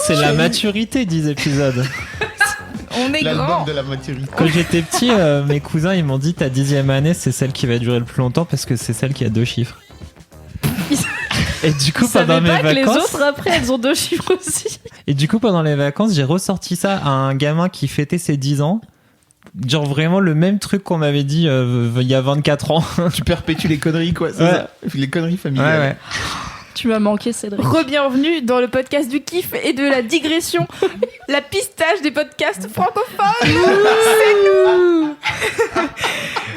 C'est la maturité, 10 épisodes. On est L'album grand. de la maturité. Quand j'étais petit, mes cousins ils m'ont dit ta 10e année c'est celle qui va durer le plus longtemps parce que c'est celle qui a 2 chiffres. Et du coup pendant mes pas que les vacances, autres après elles ont 2 chiffres aussi. et du coup pendant les vacances, j'ai ressorti ça à un gamin qui fêtait ses 10 ans. Genre vraiment le même truc qu'on m'avait dit il y a 24 ans. Tu perpétues les conneries, quoi. C'est Ouais. ça. Les conneries familiales. Ouais. Tu m'as manqué, Cédric. Re-bienvenue dans le podcast du kiff et de la digression. La pistache des podcasts francophones. C'est nous.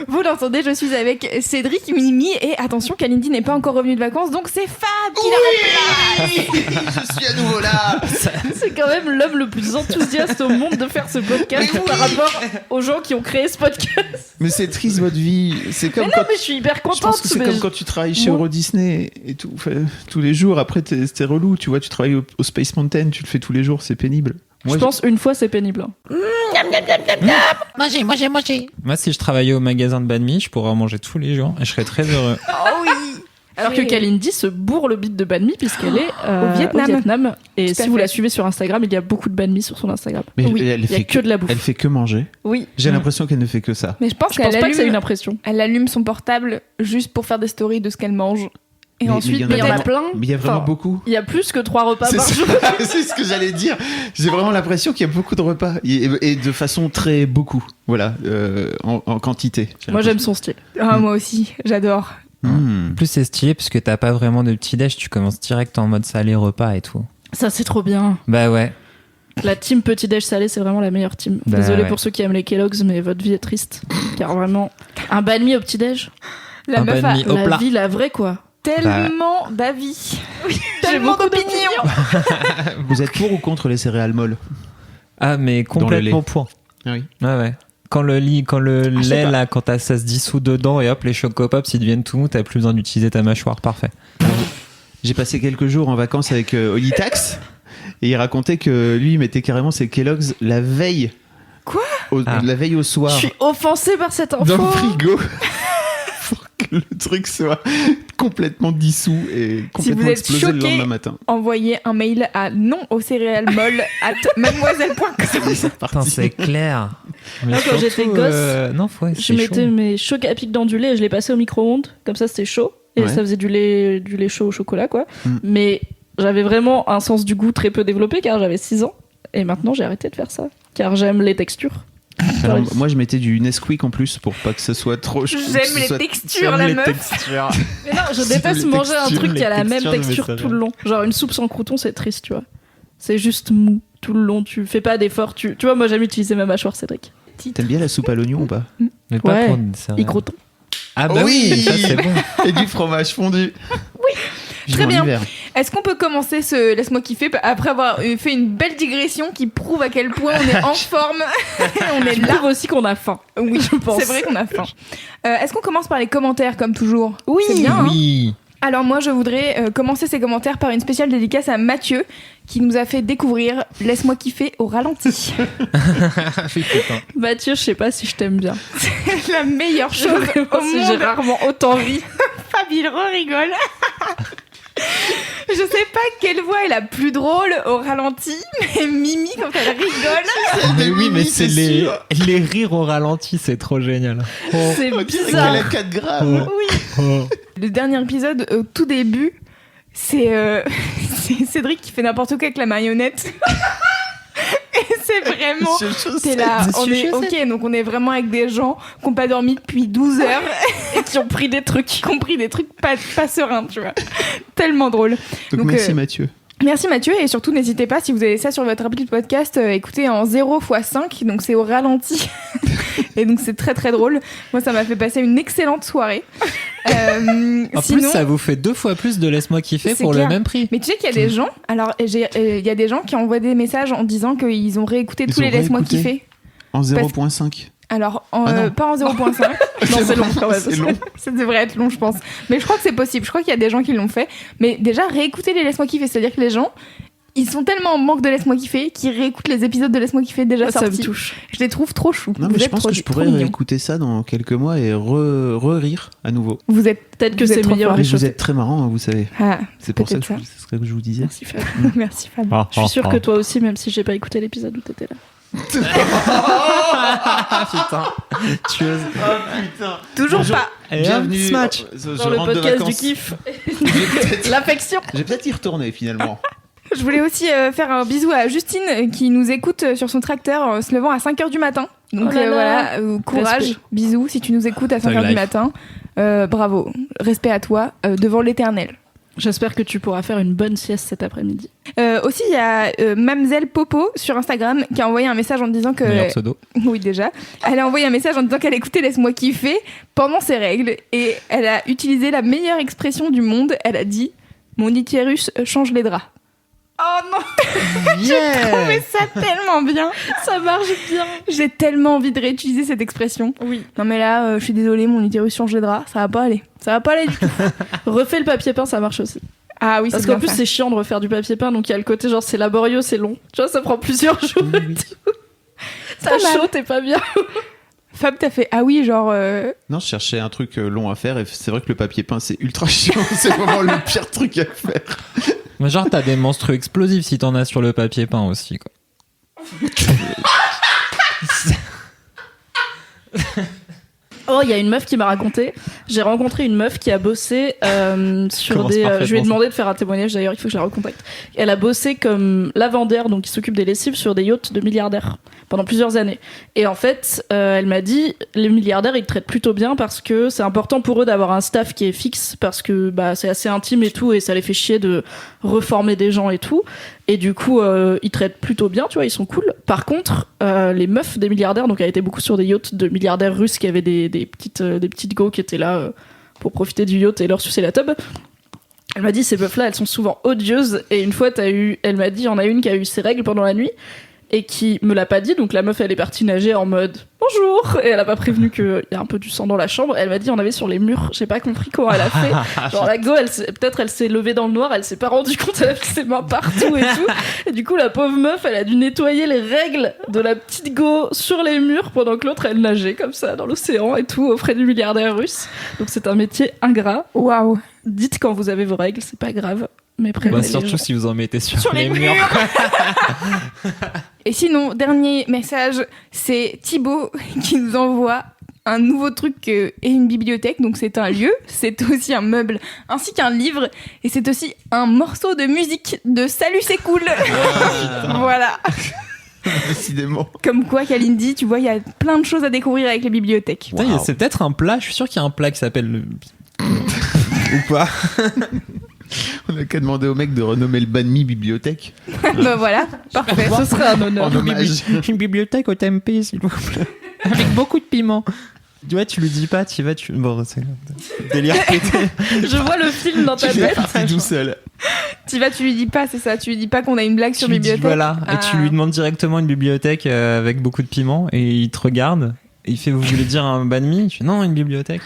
Vous l'entendez, je suis avec Cédric, Mimi et attention, Kalindi n'est pas encore revenue de vacances, donc c'est Fab qui la remplace. Je suis à nouveau là. C'est quand même l'homme le plus enthousiaste au monde de faire ce podcast par rapport aux gens qui ont créé ce podcast. Mais c'est triste votre vie. C'est comme Mais quand non, mais je suis hyper je contente. pense que c'est mais comme quand tu travailles chez Moi- Euro Disney et tout. Enfin, tous les jours. Après, t'es relou. Tu vois, tu travailles au Space Mountain, tu le fais tous les jours, c'est pénible. Je pense une fois c'est pénible. hein. Moi si je travaillais au magasin de banh mi, je pourrais en manger tous les jours et je serais très heureux. Oh oui. Alors que Kalindi se bourre le bit de banh mi puisqu'elle est Au Vietnam. Et Tout à si vous fait. la suivez sur Instagram, il y a beaucoup de banh mi sur son Instagram. Mais Oui, elle il y a fait que de la bouffe. Elle fait que manger. Oui. J'ai l'impression qu'elle ne fait que ça. Mais je pense Je pense qu'elle pas que c'est une allume, impression. elle allume son portable juste pour faire des stories de ce qu'elle mange. Et Mais ensuite, il y en a Mais il y en a peut-être... plein. Mais il y a vraiment Enfin, beaucoup. Il y a plus que 3 repas C'est par ça. jour. C'est ce que j'allais dire. J'ai vraiment l'impression qu'il y a beaucoup de repas et de façon très beaucoup. Voilà, en quantité. j'ai Moi j'aime son style. Ah, moi aussi, j'adore. l'impression. En plus c'est stylé parce que t'as pas vraiment de petit déj, tu commences direct en mode salé repas et tout. Ça c'est trop bien. Bah ouais. La team petit déj salé c'est vraiment la meilleure team. Bah Désolé ouais. pour ceux qui aiment les Kellogg's mais votre vie est triste. Car vraiment un banh mi au petit déj, La Un meuf banh a mi. Au la plat. vie la vraie quoi. tellement d'avis. J'ai Tellement beaucoup d'opinions. Vous êtes pour ou contre les céréales molles? Ah mais le complètement lait. pour. Ah oui. Ouais. Quand le je sais lait pas. là, quand ça se dissout dedans et hop les chocopops ils deviennent tout mous, t'as plus besoin d'utiliser ta mâchoire, parfait. J'ai passé quelques jours en vacances avec Olitax et il racontait que lui il mettait carrément ses Kellogg's la veille. Quoi La veille au Je soir. suis offensée par cette info. Dans le frigo. Pour que le truc soit complètement dissous et complètement êtes explosé le choqués, lendemain matin. Envoyez un mail à non-aux-céréales-molles@mademoiselle.com. C'est Putain parti. c'est clair. Mais Moi, quand j'étais gosse, non ouais, Je c'est mettais chaud. mes chocs à pic dans du lait et je les passais au micro-ondes. Comme ça, c'était chaud. Et Ouais. ça faisait du lait chaud au chocolat, quoi. Mm. Mais j'avais vraiment un sens du goût très peu développé car j'avais 6 ans. Et maintenant, j'ai arrêté de faire ça. Car j'aime les textures. Alors, moi je mettais du Nesquik en plus pour pas que ce soit trop chaud. J'aime les textures, la meuf. textures. Mais non, je C'est déteste les manger un textures, truc qui a la même textures de mes texture céréales. tout le long. Genre une soupe sans croûton, c'est triste, tu vois. C'est juste mou tout le long. Tu fais pas d'effort. Tu vois, moi, j'aime utiliser ma mâchoire, Cédric. T'aimes bien la soupe à l'oignon ou pas? Mais pas Ouais. pour des céréales. Y croûton. Ah bah oui, ça c'est bon. Et du fromage fondu. Très bien. L'hiver. Est-ce qu'on peut commencer ce Laisse-moi kiffer après avoir fait une belle digression qui prouve à quel point on est en forme. On est Je là. trouve aussi qu'on a faim. Oui, je pense. c'est vrai qu'on a faim. Est-ce qu'on commence par les commentaires comme toujours? Oui. C'est bien. Hein Oui. Alors moi, je voudrais commencer ces commentaires par une spéciale dédicace à Mathieu qui nous a fait découvrir Laisse-moi kiffer au ralenti. Mathieu, je sais pas si je t'aime bien. C'est la meilleure chose au Si j'ai monde. rarement autant ri. Fab, il rigole. Je sais pas quelle voix est la plus drôle au ralenti, mais Mimi, quand elle rigole, Mais oui, mais c'est les, sûr. les rires au ralenti, c'est trop génial. C'est On dirait qu'elle bizarre. a 4 grammes. le dernier épisode, au tout début, c'est c'est Cédric qui fait n'importe quoi avec la marionnette. Et c'est vraiment... T'es là, on est ok, donc on est vraiment avec des gens qui n'ont pas dormi depuis 12 heures Et qui ont pris des trucs. qui ont pris des trucs pas sereins, tu vois. Tellement drôle. Donc merci Mathieu. Merci Mathieu, et surtout n'hésitez pas, si vous avez ça sur votre appli de podcast, écoutez en 0 x 5, donc c'est au ralenti. Et donc c'est très très drôle. Moi ça m'a fait passer une excellente soirée. En Sinon, plus, ça vous fait 2 fois plus de Laisse-moi kiffer C'est pour clair. le même prix. mais tu sais qu'il y a des gens, alors il y a des gens qui envoient des messages en disant qu'ils ont réécouté Ils tous les ont Laisse-moi réécouté. kiffer. En 0.5. Alors, Ah non. pas en 0.5. Non, c'est long quand même. C'est long. Ça devrait être long, je pense. Mais je crois que c'est possible. Je crois qu'il y a des gens qui l'ont fait. Mais déjà, réécouter les Laisse-moi kiffer, c'est-à-dire que les gens, ils sont tellement en manque de Laisse-moi kiffer qu'ils réécoutent les épisodes de Laisse-moi kiffer déjà Ça me sortis. touche. Je les trouve trop choux. Non, mais Vous je êtes pense trop- que je trop pourrais mignons. écouter ça dans quelques mois et re-rire à nouveau. Vous êtes Peut-être que Vous c'est êtes trop meilleur. fort. Mais les vous choses. êtes très marrant, hein, vous savez. Ah, C'est pour ça que, peut-être c'est ce que je vous disais. Merci Fab. merci Fab. Je suis sûre que toi aussi, même si j'ai pas écouté l'épisode où t'étais là. Ah putain, tueuse. Oh putain. Toujours Bonjour. pas. Et Bienvenue. un smash. Je Dans le rentre de podcast du vacances. kiff. L'affection. Je vais peut-être y retourner finalement. Je voulais aussi faire un bisou à Justine qui nous écoute sur son tracteur en se levant à 5h du matin. Donc Oh là là. voilà, courage, Respect. bisous si tu nous écoutes à 5h Thug du life. matin. Bravo, respect à toi devant l'éternel. J'espère que tu pourras faire une bonne sieste cet après-midi. Aussi, il y a Mamzelle Popo sur Instagram qui a envoyé un message en disant que... Meilleur pseudo. Oui, déjà. Elle a envoyé un message en disant qu'elle écoutait Laisse-moi kiffer pendant ses règles et elle a utilisé la meilleure expression du monde. Elle a dit « Mon utérus change les draps ». Oh non, j'ai trouvé ça tellement bien. Ça marche bien. J'ai tellement envie de réutiliser cette expression. Oui. Non mais là, je suis désolée, mon utérus change les draps. Ça va pas aller. Ça va pas aller du tout. Refais le papier peint, ça marche aussi. Ah oui, Parce c'est qu'en bien plus, ça. c'est chiant de refaire du papier peint, donc il y a le côté genre c'est laborieux, c'est long. Tu vois, ça prend plusieurs jours. Ça Pas mal. chaud, t'es pas bien. Fab, t'as fait ah oui, genre... Non, je cherchais un truc long à faire et c'est vrai que le papier peint c'est ultra chiant. C'est vraiment le pire truc à faire. Mais genre, t'as des monstrueux explosifs si t'en as sur le papier peint aussi, quoi. Oh, il y a une meuf qui m'a raconté. J'ai rencontré une meuf qui a bossé sur Commence des. Je lui ai parfaitement. demandé de faire un témoignage d'ailleurs, il faut que je la recontacte. Elle a bossé comme lavandaire, donc qui s'occupe des lessives sur des yachts de milliardaires pendant plusieurs années. Et en fait, elle m'a dit les milliardaires ils traitent plutôt bien parce que c'est important pour eux d'avoir un staff qui est fixe parce que bah, c'est assez intime et tout et ça les fait chier de reformer des gens et tout. Et du coup, ils traitent plutôt bien, tu vois, ils sont cool. Par contre, les meufs des milliardaires, donc elle était beaucoup sur des yachts de milliardaires russes qui avaient des petites go qui étaient là pour profiter du yacht et leur sucer la tub. Elle m'a dit, ces meufs-là, elles sont souvent odieuses. Et une fois, elle m'a dit, il y en a une qui a eu ses règles pendant la nuit et qui me l'a pas dit. Donc la meuf, elle est partie nager en mode bonjour. Et elle a pas prévenu qu'il y a un peu du sang dans la chambre. Elle m'a dit, on avait sur les murs. J'ai pas compris comment elle a fait. Genre la go, peut-être elle s'est levée dans le noir, elle s'est pas rendue compte, elle a fait ses mains partout et tout. Et du coup, la pauvre meuf, elle a dû nettoyer les règles de la petite go sur les murs pendant que l'autre, elle nageait comme ça dans l'océan et tout, auprès du milliardaire russe. Donc c'est un métier ingrat. Waouh. Dites quand vous avez vos règles, c'est pas grave. Mais prévenez Bah, les surtout gens. si vous en mettez sur, Sur les murs. Et sinon, dernier message, c'est Thibaut qui nous envoie un nouveau truc et une bibliothèque. Donc c'est un lieu, c'est aussi un meuble, ainsi qu'un livre. Et c'est aussi un morceau de musique de Salut c'est cool. Voilà. Décidément. Comme quoi, Kalindi, tu vois, il y a plein de choses à découvrir avec les bibliothèques. Putain, Wow. c'est peut-être un plat, je suis sûr qu'il y a un plat qui s'appelle le... Ou pas. On a qu'à demander au mec de renommer le banh mi bibliothèque Bah voilà, parfait. Ce serait un honneur. en hommage. Une bibliothèque au tempeh, s'il vous plaît. Avec beaucoup de piment. Ouais, tu lui dis pas, tu vas, tu... Bon, c'est délire pété. Je vois le film dans ta Tu tête. l'as parti tout seul. Tu vas, tu lui dis pas, c'est ça. Tu lui dis pas qu'on a une blague sur Tu lui dis, bibliothèque. voilà, et tu Ah. lui demandes directement une bibliothèque avec beaucoup de piment, et il te regarde, et il fait, vous voulez dire un banh mi? Je fais, non, une bibliothèque.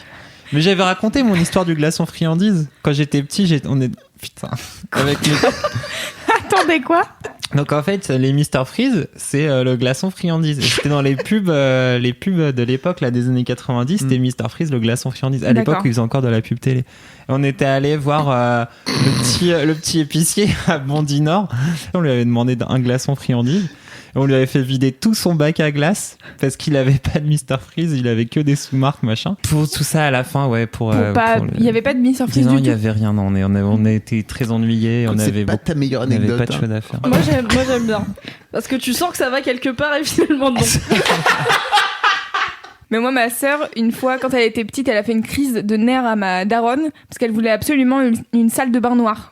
Mais j'avais raconté mon histoire du glaçon friandise. Quand j'étais petit, on est... Putain. Avec les... Attendez quoi? Donc en fait, les Mr Freeze, c'est le glaçon friandise. Et c'était dans les pubs de l'époque, là, des années 90, c'était Mr Freeze, le glaçon friandise. À l'époque, D'accord. ils faisaient encore de la pub télé. Et on était allé voir le petit épicier à Bondy Nord. On lui avait demandé un glaçon friandise. Et on lui avait fait vider tout son bac à glace parce qu'il avait pas de Mr Freeze, il avait que des sous-marques, machin. Pour tout ça, à la fin, ouais, Pour pas... Il y avait pas de Mr Freeze Non, du il y tout. avait rien. Non, on était très ennuyés. On C'est avait pas ta meilleure on avait anecdote. pas de hein. choses à faire. Moi j'aime bien. Parce que tu sens que ça va quelque part et finalement non. Mais moi, ma sœur, une fois, quand elle était petite, elle a fait une crise de nerfs à ma daronne parce qu'elle voulait absolument une salle de bain noire.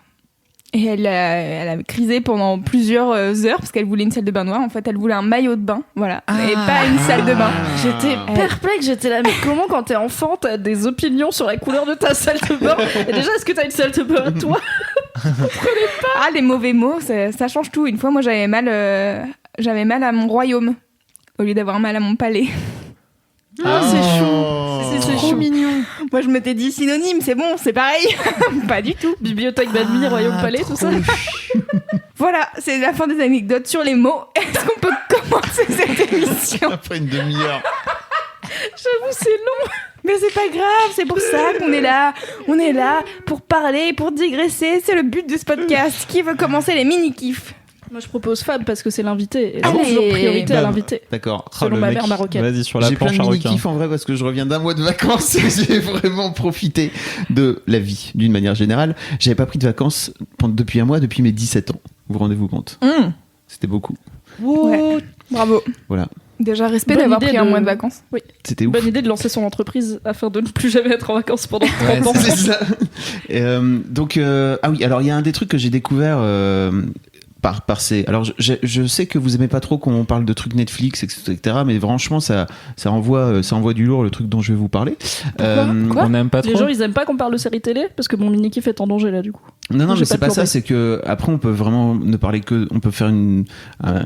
Et elle a crisé pendant plusieurs heures parce qu'elle voulait une salle de bain noire. En fait, elle voulait un maillot de bain, voilà, et pas une salle de bain. J'étais perplexe, j'étais là, mais comment quand t'es enfant t'as des opinions sur la couleur de ta salle de bain? Et déjà, est-ce que t'as une salle de bain toi? Ah, les mauvais mots, ça change tout. Une fois, moi, j'avais mal à mon royaume au lieu d'avoir mal à mon palais. Ah, c'est chou. Oh. C'est trop chou. mignon. Moi, je m'étais dit synonyme, c'est bon, c'est pareil. Pas du tout. Bibliothèque Badmi, Royaume Palais, tout ça. Voilà, c'est la fin des anecdotes sur les mots. Est-ce qu'on peut commencer cette émission? Après une demi-heure. J'avoue, c'est long. Mais c'est pas grave, c'est pour ça qu'on est là. On est là pour parler, pour digresser. C'est le but de ce podcast. Qui veut commencer les mini-kifs? Moi, je propose Fab parce que c'est l'invité. Et Allez. j'ai toujours priorité à Bah, l'invité. D'accord. Selon le ma mec. mère marocaine. Vas-y, sur la J'ai plein planche de à requin. mini-kiffs en vrai parce que je reviens d'un mois de vacances et j'ai vraiment profité de la vie d'une manière générale. J'avais pas pris de vacances depuis un mois, depuis mes 17 ans. Vous vous rendez-vous compte? C'était beaucoup. Ouais. Bravo. Voilà. Déjà, respect Bonne d'avoir idée pris un de- mois de vacances. C'était ouf. Bonne idée de lancer son entreprise afin de ne plus jamais être en vacances pendant 30 Ouais, ans. C'est ça. Donc, ah oui, alors il y a un des trucs que j'ai découvert par ces. Alors, je sais que vous aimez pas trop qu'on parle de trucs Netflix, etc. Mais franchement, ça envoie du lourd, le truc dont je vais vous parler. Quoi On n'aime pas Les trop. gens, ils aiment pas qu'on parle de séries télé parce que mon mini-kiff est en danger là, du coup. Non, J'ai mais c'est pas pas ça. plombé. C'est que après, on peut vraiment ne parler que. On peut faire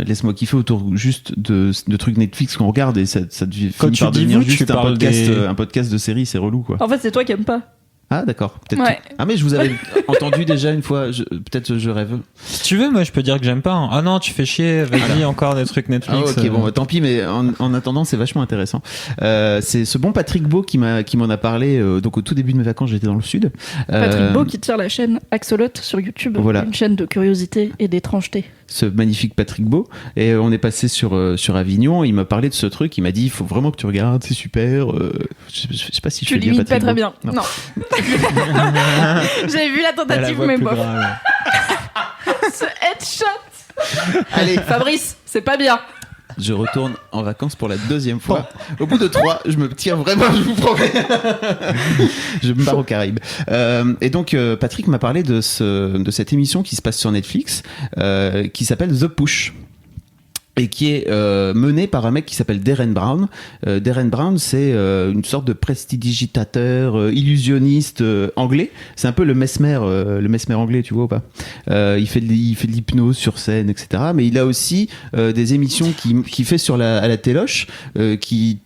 laisse-moi kiffer autour juste de trucs Netflix qu'on regarde et ça Quand finit tu par dis devenir vous, tu juste un parles podcast, des- un podcast de série, c'est relou quoi. En fait, c'est toi qui aimes pas. Ah d'accord. Peut-être. Ouais. Ah mais je vous avais entendu déjà une fois. Peut-être je rêve. Si tu veux, moi, je peux dire que j'aime pas. Hein. Ah non, tu fais chier. Vas-y, encore des trucs Netflix. Ah ok, bon bah, tant pis, mais en attendant c'est vachement intéressant. C'est ce bon Patrick Beau qui m'en a parlé donc au tout début de mes vacances, j'étais dans le sud. Patrick Beau qui tient la chaîne Axolot sur YouTube. Voilà. Une chaîne de curiosité et d'étrangeté. Ce magnifique Patrick Beau, et on est passé sur Avignon, il m'a parlé de ce truc, il m'a dit il faut vraiment que tu regardes, c'est super. Je sais pas si je Tu fais bien l'imites pas Patrick très Beau. bien. Non. Non. J'avais vu la Elle a la tentative, voix mais plus bon. grave. Ce headshot. Allez, Fabrice, c'est pas bien. je retourne en vacances pour la deuxième fois. Au bout de 3, je me tiens vraiment, je vous promets. Je me pars aux Caraïbes. Et donc, Patrick m'a parlé de cette émission qui se passe sur Netflix, qui s'appelle The Push. Et qui est menée par un mec qui s'appelle Darren Brown. Darren Brown, c'est une sorte de prestidigitateur, illusionniste anglais. C'est un peu le Mesmer anglais, tu vois ou pas? Il fait de l'hypnose sur scène, etc. Mais il a aussi des émissions qui fait à la téloche, qui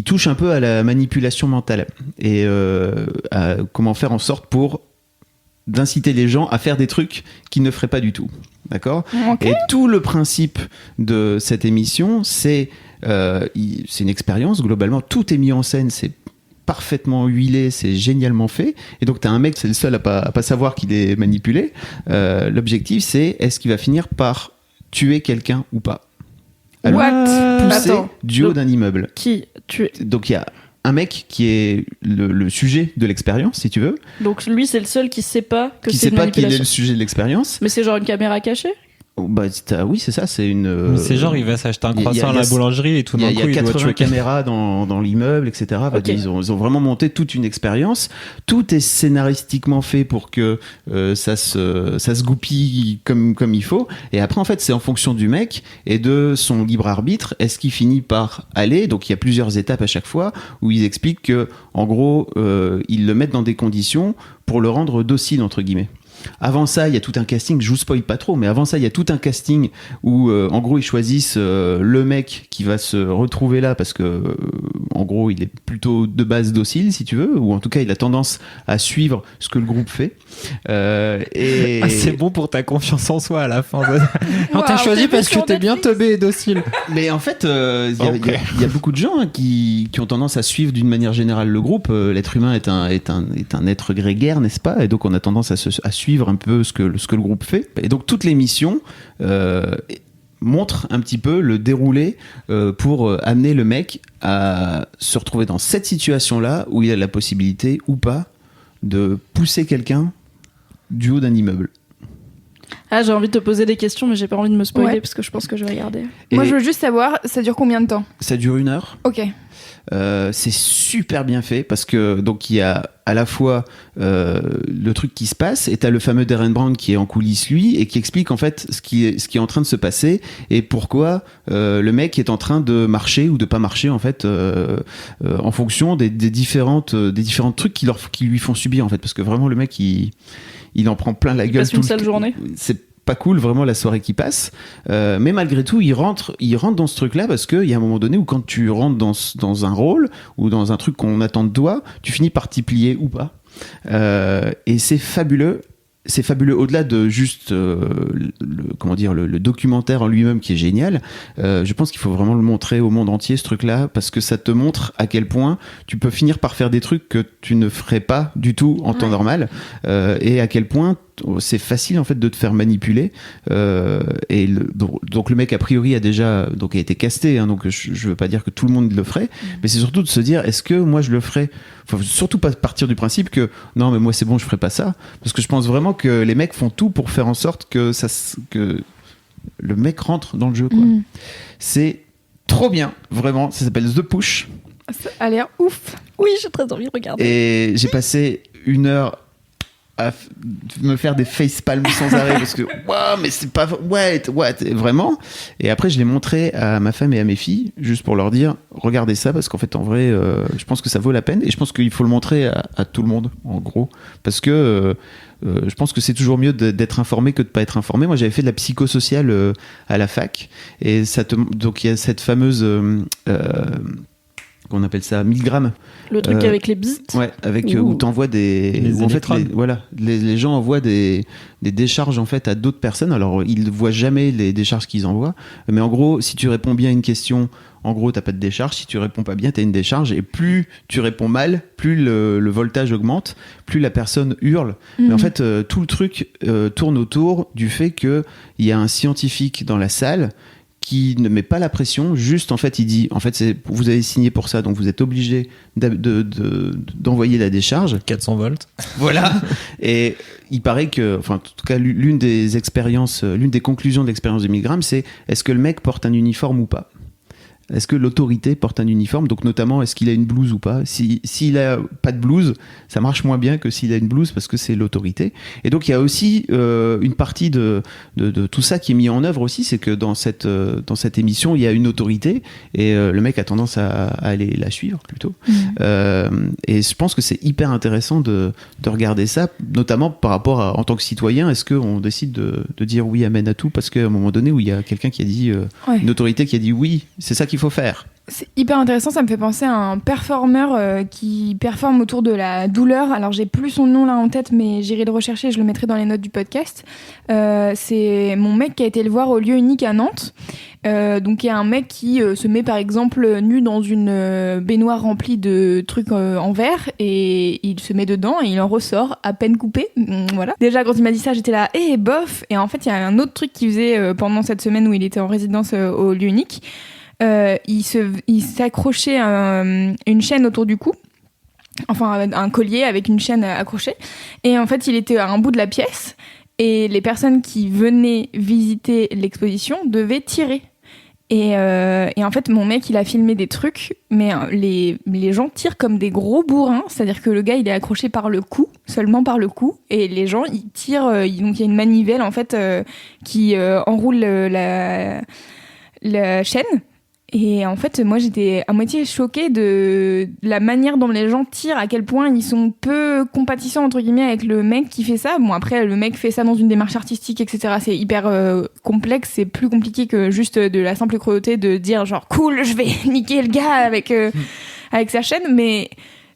touchent un peu à la manipulation mentale et à comment faire en sorte d'inciter les gens à faire des trucs qu'ils ne feraient pas du tout. D'accord? Ok. Et tout le principe de cette émission, c'est une expérience. Globalement, tout est mis en scène, c'est parfaitement huilé, c'est génialement fait. Et donc, t'as un mec, c'est le seul à pas savoir qu'il est manipulé. L'objectif, c'est est-ce qu'il va finir par tuer quelqu'un ou pas? What? Pousser Attends. du haut d'un immeuble. Qui tu es. Donc, il y a un mec qui est le sujet de l'expérience, si tu veux. Donc lui, c'est le seul qui sait pas que Qui c'est sait une pas qu'il est manipulation. le sujet de l'expérience. Mais c'est genre une caméra cachée. Bah, oui, c'est ça, c'est une. Mais c'est genre, il va s'acheter un il y a- croissant il y a- à la boulangerie et tout Il d'un y coup, a il doit 80 tuer quelqu'un. caméras dans l'immeuble, etc. Enfin, Ok. ils ont vraiment monté toute une expérience. Tout est scénaristiquement fait pour que ça se goupille comme il faut. Et après, en fait, c'est en fonction du mec et de son libre arbitre. Est-ce qu'il finit par aller? Donc, il y a plusieurs étapes à chaque fois où ils expliquent que, en gros, ils le mettent dans des conditions pour le rendre docile, entre guillemets. Avant ça, il y a tout un casting, je vous spoil pas trop, mais avant ça, il y a tout un casting où, en gros, ils choisissent le mec qui va se retrouver là parce que, en gros, il est plutôt de base docile, si tu veux, ou en tout cas, il a tendance à suivre ce que le groupe fait. Et... Ah, c'est bon pour ta confiance en soi à la fin. On t'a Waouh, choisi t'es parce sur que t'es bien Netflix. teubé et docile. Mais en fait, il Ok. y a beaucoup de gens qui ont tendance à suivre d'une manière générale le groupe. L'être humain est un être grégaire, n'est-ce pas? Et donc, on a tendance à suivre un peu ce que le groupe fait. Et donc, toute l'émission montre un petit peu le déroulé pour amener le mec à se retrouver dans cette situation-là où il a la possibilité ou pas de pousser quelqu'un du haut d'un immeuble. Ah, j'ai envie de te poser des questions, mais j'ai pas envie de me spoiler Ouais. parce que je pense que je vais regarder. Moi, Et je veux juste savoir, ça dure combien de temps? ça dure 1 heure. Ok. C'est super bien fait parce que donc il y a à la fois le truc qui se passe et t'as le fameux Darren Brown qui est en coulisses lui et qui explique en fait ce qui est en train de se passer et pourquoi le mec est en train de marcher ou de pas marcher en fait en fonction des différents trucs qui lui font subir en fait parce que vraiment le mec il en prend plein la gueule passe une sale journée. C'est pas cool vraiment la soirée qui passe, mais malgré tout il rentre dans ce truc là parce qu'il y a un moment donné où quand tu rentres dans un rôle ou dans un truc qu'on attend de toi, tu finis par t'y plier ou pas, et c'est fabuleux. c'est fabuleux au-delà de juste le documentaire en lui-même qui est génial. Je pense qu'il faut vraiment le montrer au monde entier, ce truc-là, parce que ça te montre à quel point tu peux finir par faire des trucs que tu ne ferais pas du tout en temps normal, et à quel point c'est facile en fait de te faire manipuler. Donc le mec a priori a été casté, hein, donc je veux pas dire que tout le monde le ferait, mais c'est surtout de se dire est-ce que moi je le ferais. Faut surtout pas partir du principe que non mais moi c'est bon, je ferai pas ça, parce que je pense vraiment que les mecs font tout pour faire en sorte que le mec rentre dans le jeu, quoi. C'est trop bien, vraiment. Ça s'appelle The Push. Ça a l'air ouf. Oui, j'ai très envie de regarder. Et j'ai passé 1 heure à me faire des facepalms sans arrêt parce que waouh, mais c'est pas what vraiment. Et après je l'ai montré à ma femme et à mes filles juste pour leur dire regardez ça, parce qu'en fait en vrai je pense que ça vaut la peine, et je pense qu'il faut le montrer à tout le monde en gros, parce que je pense que c'est toujours mieux d'être informé que de pas être informé. Moi j'avais fait de la psychosociale à la fac, et donc il y a cette fameuse qu'on appelle ça 1000 grammes. Le truc avec les bits. Ouais, où t'envoies les en fait, électrodes. les gens envoient des décharges en fait à d'autres personnes. Alors ils ne voient jamais les décharges qu'ils envoient, mais en gros, si tu réponds bien à une question, en gros, t'as pas de décharge. Si tu réponds pas bien, t'as une décharge. Et plus tu réponds mal, plus le voltage augmente, plus la personne hurle. Mais en fait, tout le truc tourne autour du fait qu'il y a un scientifique dans la salle qui ne met pas la pression, juste en fait il dit en fait vous avez signé pour ça, donc vous êtes obligé d'envoyer la décharge. 400 volts. Voilà. Et il paraît que, enfin en tout cas l'une des conclusions de l'expérience de 1000 grammes, c'est est-ce que le mec porte un uniforme ou pas. Est-ce que l'autorité porte un uniforme, donc notamment est-ce qu'il a une blouse ou pas. S'il a pas de blouse, ça marche moins bien que s'il a une blouse, parce que c'est l'autorité. Et donc il y a aussi une partie de tout ça qui est mis en œuvre aussi, c'est que dans cette émission il y a une autorité, et le mec a tendance à aller la suivre plutôt. Et je pense que c'est hyper intéressant de regarder ça, notamment par rapport à, en tant que citoyen, est-ce qu'on décide de dire oui amen à tout, parce qu'à un moment donné où il y a quelqu'un qui a dit une autorité qui a dit oui, c'est ça qu'il faut faire. C'est hyper intéressant, ça me fait penser à un performeur qui performe autour de la douleur. Alors j'ai plus son nom là en tête, mais j'irai le rechercher, je le mettrai dans les notes du podcast. C'est mon mec qui a été le voir au lieu unique à Nantes. Donc il y a un mec qui se met par exemple nu dans une baignoire remplie de trucs en verre, et il se met dedans et il en ressort à peine coupé. Voilà. Déjà quand il m'a dit ça, j'étais là bof. Et en fait il y a un autre truc qu'il faisait pendant cette semaine où il était en résidence au lieu unique. Il s'accrochait une chaîne autour du cou, enfin un collier avec une chaîne accrochée, et en fait il était à un bout de la pièce, et les personnes qui venaient visiter l'exposition devaient tirer. Et en fait mon mec il a filmé des trucs, mais les gens tirent comme des gros bourrins, c'est-à-dire que le gars il est accroché par le cou, seulement par le cou, et les gens ils tirent, donc il y a une manivelle en fait qui enroule la chaîne. Et en fait, moi, j'étais à moitié choquée de la manière dont les gens tirent, à quel point ils sont peu compatissants, entre guillemets, avec le mec qui fait ça. Bon, après, le mec fait ça dans une démarche artistique, etc. C'est hyper complexe, c'est plus compliqué que juste de la simple cruauté de dire genre, cool, je vais niquer le gars avec sa chaîne, mais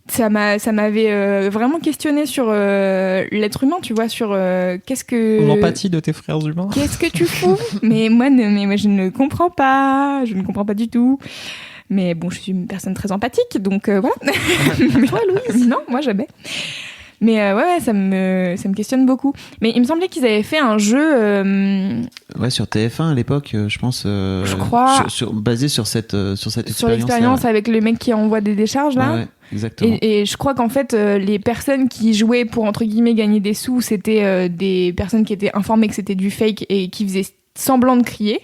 ça m'avait vraiment questionné sur l'être humain, tu vois, sur qu'est-ce que... L'empathie de tes frères humains. Qu'est-ce que tu fous? mais moi je ne comprends pas, du tout. Mais bon, je suis une personne très empathique, donc voilà. Mais toi, Louise? Non, moi jamais. Mais ouais, ça me questionne beaucoup. Mais il me semblait qu'ils avaient fait un jeu... Ouais, sur TF1 à l'époque, je pense. Je crois. Basé sur cette expérience. Sur l'expérience avec le mec qui envoie des décharges, là. Ouais, exactement. Et je crois qu'en fait, les personnes qui jouaient pour, entre guillemets, gagner des sous, c'était des personnes qui étaient informées que c'était du fake et qui faisaient semblant de crier.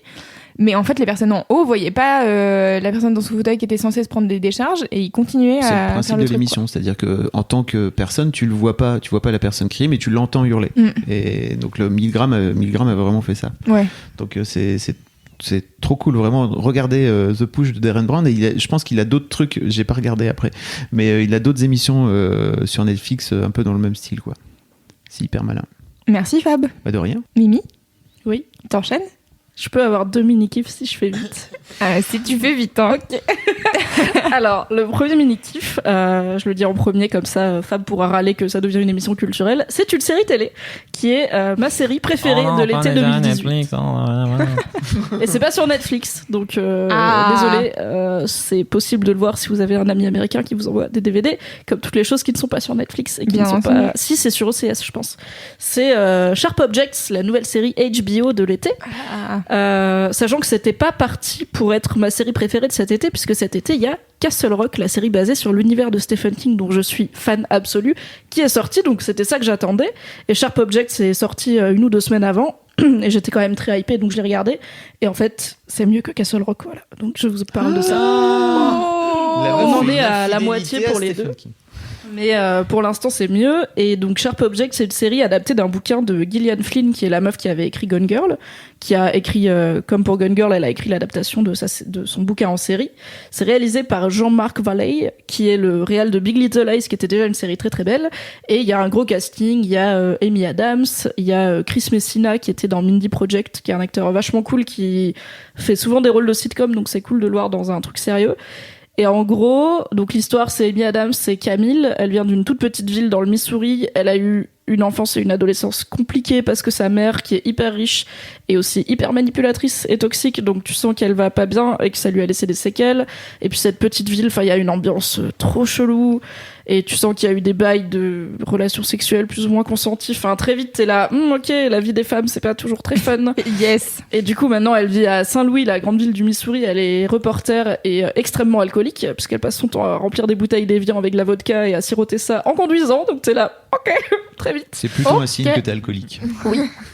Mais en fait, les personnes en haut voyaient pas la personne dans son fauteuil qui était censée se prendre des décharges, et ils continuaient à faire le truc. C'est le principe de l'émission, c'est-à-dire que en tant que personne, tu vois pas la personne crier, mais tu l'entends hurler. Et donc le 1000 grammes a vraiment fait ça. Ouais. Donc c'est trop cool, vraiment. Regardez The Push de Darren Brown, et je pense qu'il a d'autres trucs, j'ai pas regardé après, mais il a d'autres émissions sur Netflix un peu dans le même style, quoi. C'est hyper malin. Merci Fab. Pas de rien. Mimi? Oui. T'enchaînes? Je peux avoir 2 mini-kiffs si je fais vite. Si tu fais vite, hein. Ok. Alors, le premier mini-kiff, je le dis en premier, comme ça, Fab pourra râler que ça devient une émission culturelle. C'est une série télé qui est ma série préférée de l'été 2018. Netflix, Et c'est pas sur Netflix, donc désolé, c'est possible de le voir si vous avez un ami américain qui vous envoie des DVD, comme toutes les choses qui ne sont pas sur Netflix et qui Bien ne sont entendu. pas. Si, c'est sur OCS, je pense. C'est Sharp Objects, la nouvelle série HBO de l'été. Sachant que c'était pas parti pour être ma série préférée de cet été, puisque cet été il y a Castle Rock, la série basée sur l'univers de Stephen King dont je suis fan absolu, qui est sorti, donc c'était ça que j'attendais. Et Sharp Objects est sorti 1 ou 2 semaines avant, et j'étais quand même très hypée, donc je l'ai regardé. Et en fait, c'est mieux que Castle Rock, voilà. Donc je vous parle de ça. On en est à la moitié pour les deux. Mais pour l'instant, c'est mieux. Et donc, Sharp Objects, c'est une série adaptée d'un bouquin de Gillian Flynn, qui est la meuf qui avait écrit Gone Girl, qui a écrit, comme pour Gone Girl, elle a écrit l'adaptation de son bouquin en série. C'est réalisé par Jean-Marc Vallée, qui est le réal de Big Little Lies, qui était déjà une série très très belle. Et il y a un gros casting. Il y a Amy Adams, il y a Chris Messina, qui était dans Mindy Project, qui est un acteur vachement cool, qui fait souvent des rôles de sitcom, donc c'est cool de le voir dans un truc sérieux. Et en gros, donc l'histoire, c'est Amy Adams, c'est Camille. Elle vient d'une toute petite ville dans le Missouri. Elle a eu une enfance et une adolescence compliquées parce que sa mère, qui est hyper riche, est aussi hyper manipulatrice et toxique. Donc tu sens qu'elle va pas bien et que ça lui a laissé des séquelles. Et puis cette petite ville, il y a une ambiance trop chelou. Et tu sens qu'il y a eu des bails de relations sexuelles plus ou moins consenties. Enfin, très vite, t'es là, ok, la vie des femmes, c'est pas toujours très fun. Yes. Et du coup, maintenant, elle vit à Saint-Louis, la grande ville du Missouri. Elle est reporter et extrêmement alcoolique, puisqu'elle passe son temps à remplir des bouteilles d'Evian avec de la vodka et à siroter ça en conduisant. Donc t'es là, ok, très vite. C'est plutôt un signe que t'es alcoolique.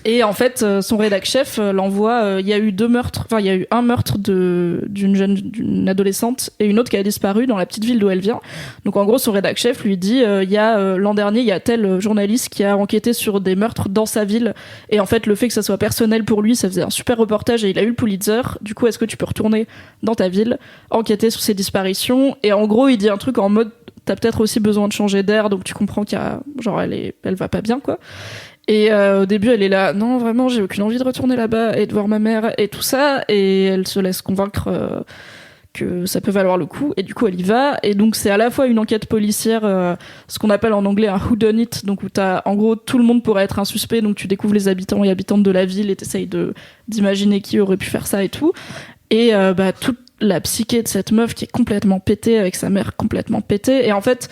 Et en fait, son rédac chef l'envoie. Il y a eu 2 meurtres. Enfin, il y a eu un meurtre d'une adolescente et une autre qui a disparu dans la petite ville d'où elle vient. Donc en gros, son rédac chef lui dit l'an dernier, il y a tel journaliste qui a enquêté sur des meurtres dans sa ville. Et en fait, le fait que ça soit personnel pour lui, ça faisait un super reportage et il a eu le Pulitzer. Du coup, est-ce que tu peux retourner dans ta ville, enquêter sur ces disparitions? Et en gros, il dit un truc en mode t'as peut-être aussi besoin de changer d'air, donc tu comprends qu'il y a, genre, elle va pas bien, quoi. Et au début, elle est là, non, vraiment, j'ai aucune envie de retourner là-bas et de voir ma mère et tout ça. Et elle se laisse convaincre que ça peut valoir le coup. Et du coup, elle y va. Et donc, c'est à la fois une enquête policière, ce qu'on appelle en anglais un whodunit. Donc, où en gros, tout le monde pourrait être un suspect. Donc, tu découvres les habitants et habitantes de la ville et t'essayes d'imaginer qui aurait pu faire ça et tout. Et toute la psyché de cette meuf qui est complètement pétée, avec sa mère complètement pétée. Et en fait,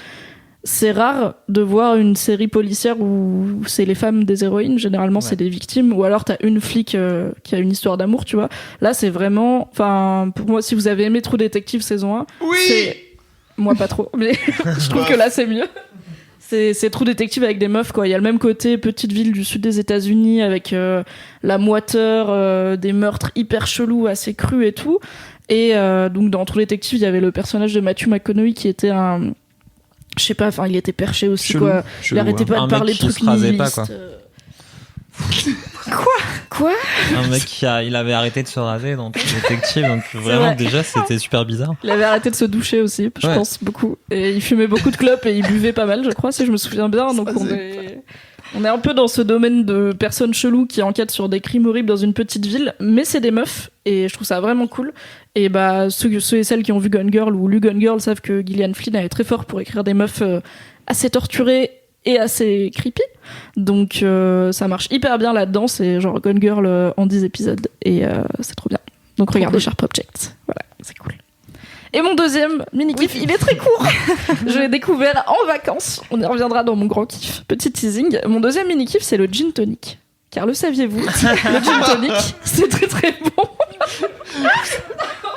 c'est rare de voir une série policière où c'est les femmes des héroïnes. Généralement, c'est des victimes. Ou alors, t'as une flic qui a une histoire d'amour, tu vois. Là, c'est vraiment... Enfin, pour moi, si vous avez aimé True Detective saison 1, c'est... Moi, pas trop. Mais je trouve que là, c'est mieux. C'est True Detective avec des meufs, quoi. Il y a le même côté petite ville du sud des États-Unis avec la moiteur, des meurtres hyper chelous, assez crus et tout. Et donc, dans True Detective, il y avait le personnage de Matthew McConaughey qui était un... Je sais pas, enfin, il était perché aussi, chelou, quoi. Chelou, il arrêtait pas Un de parler mec de qui trucs se rasait pas, nihilistes. quoi. Quoi? Un mec il avait arrêté de se raser dans True Detective, donc vraiment vrai. déjà c'était super bizarre. Il avait arrêté de se doucher aussi, je Ouais. pense, beaucoup. Et il fumait beaucoup de clopes et il buvait pas mal, je crois, si je me souviens bien. Donc on est un peu dans ce domaine de personnes cheloues qui enquêtent sur des crimes horribles dans une petite ville, mais c'est des meufs et je trouve ça vraiment cool. Et ceux et celles qui ont vu Gone Girl ou lu Gone Girl savent que Gillian Flynn est très fort pour écrire des meufs assez torturées et assez creepy. Donc ça marche hyper bien là-dedans, c'est genre Gone Girl en 10 épisodes et c'est trop bien. Donc regardez Sharp Objects, voilà, c'est cool. Et mon deuxième mini-kiff, il est très court. Je l'ai découvert en vacances. On y reviendra dans mon grand kiff. Petit teasing. Mon deuxième mini-kiff, c'est le gin tonic. Car le saviez-vous, le gin tonic, c'est très très bon.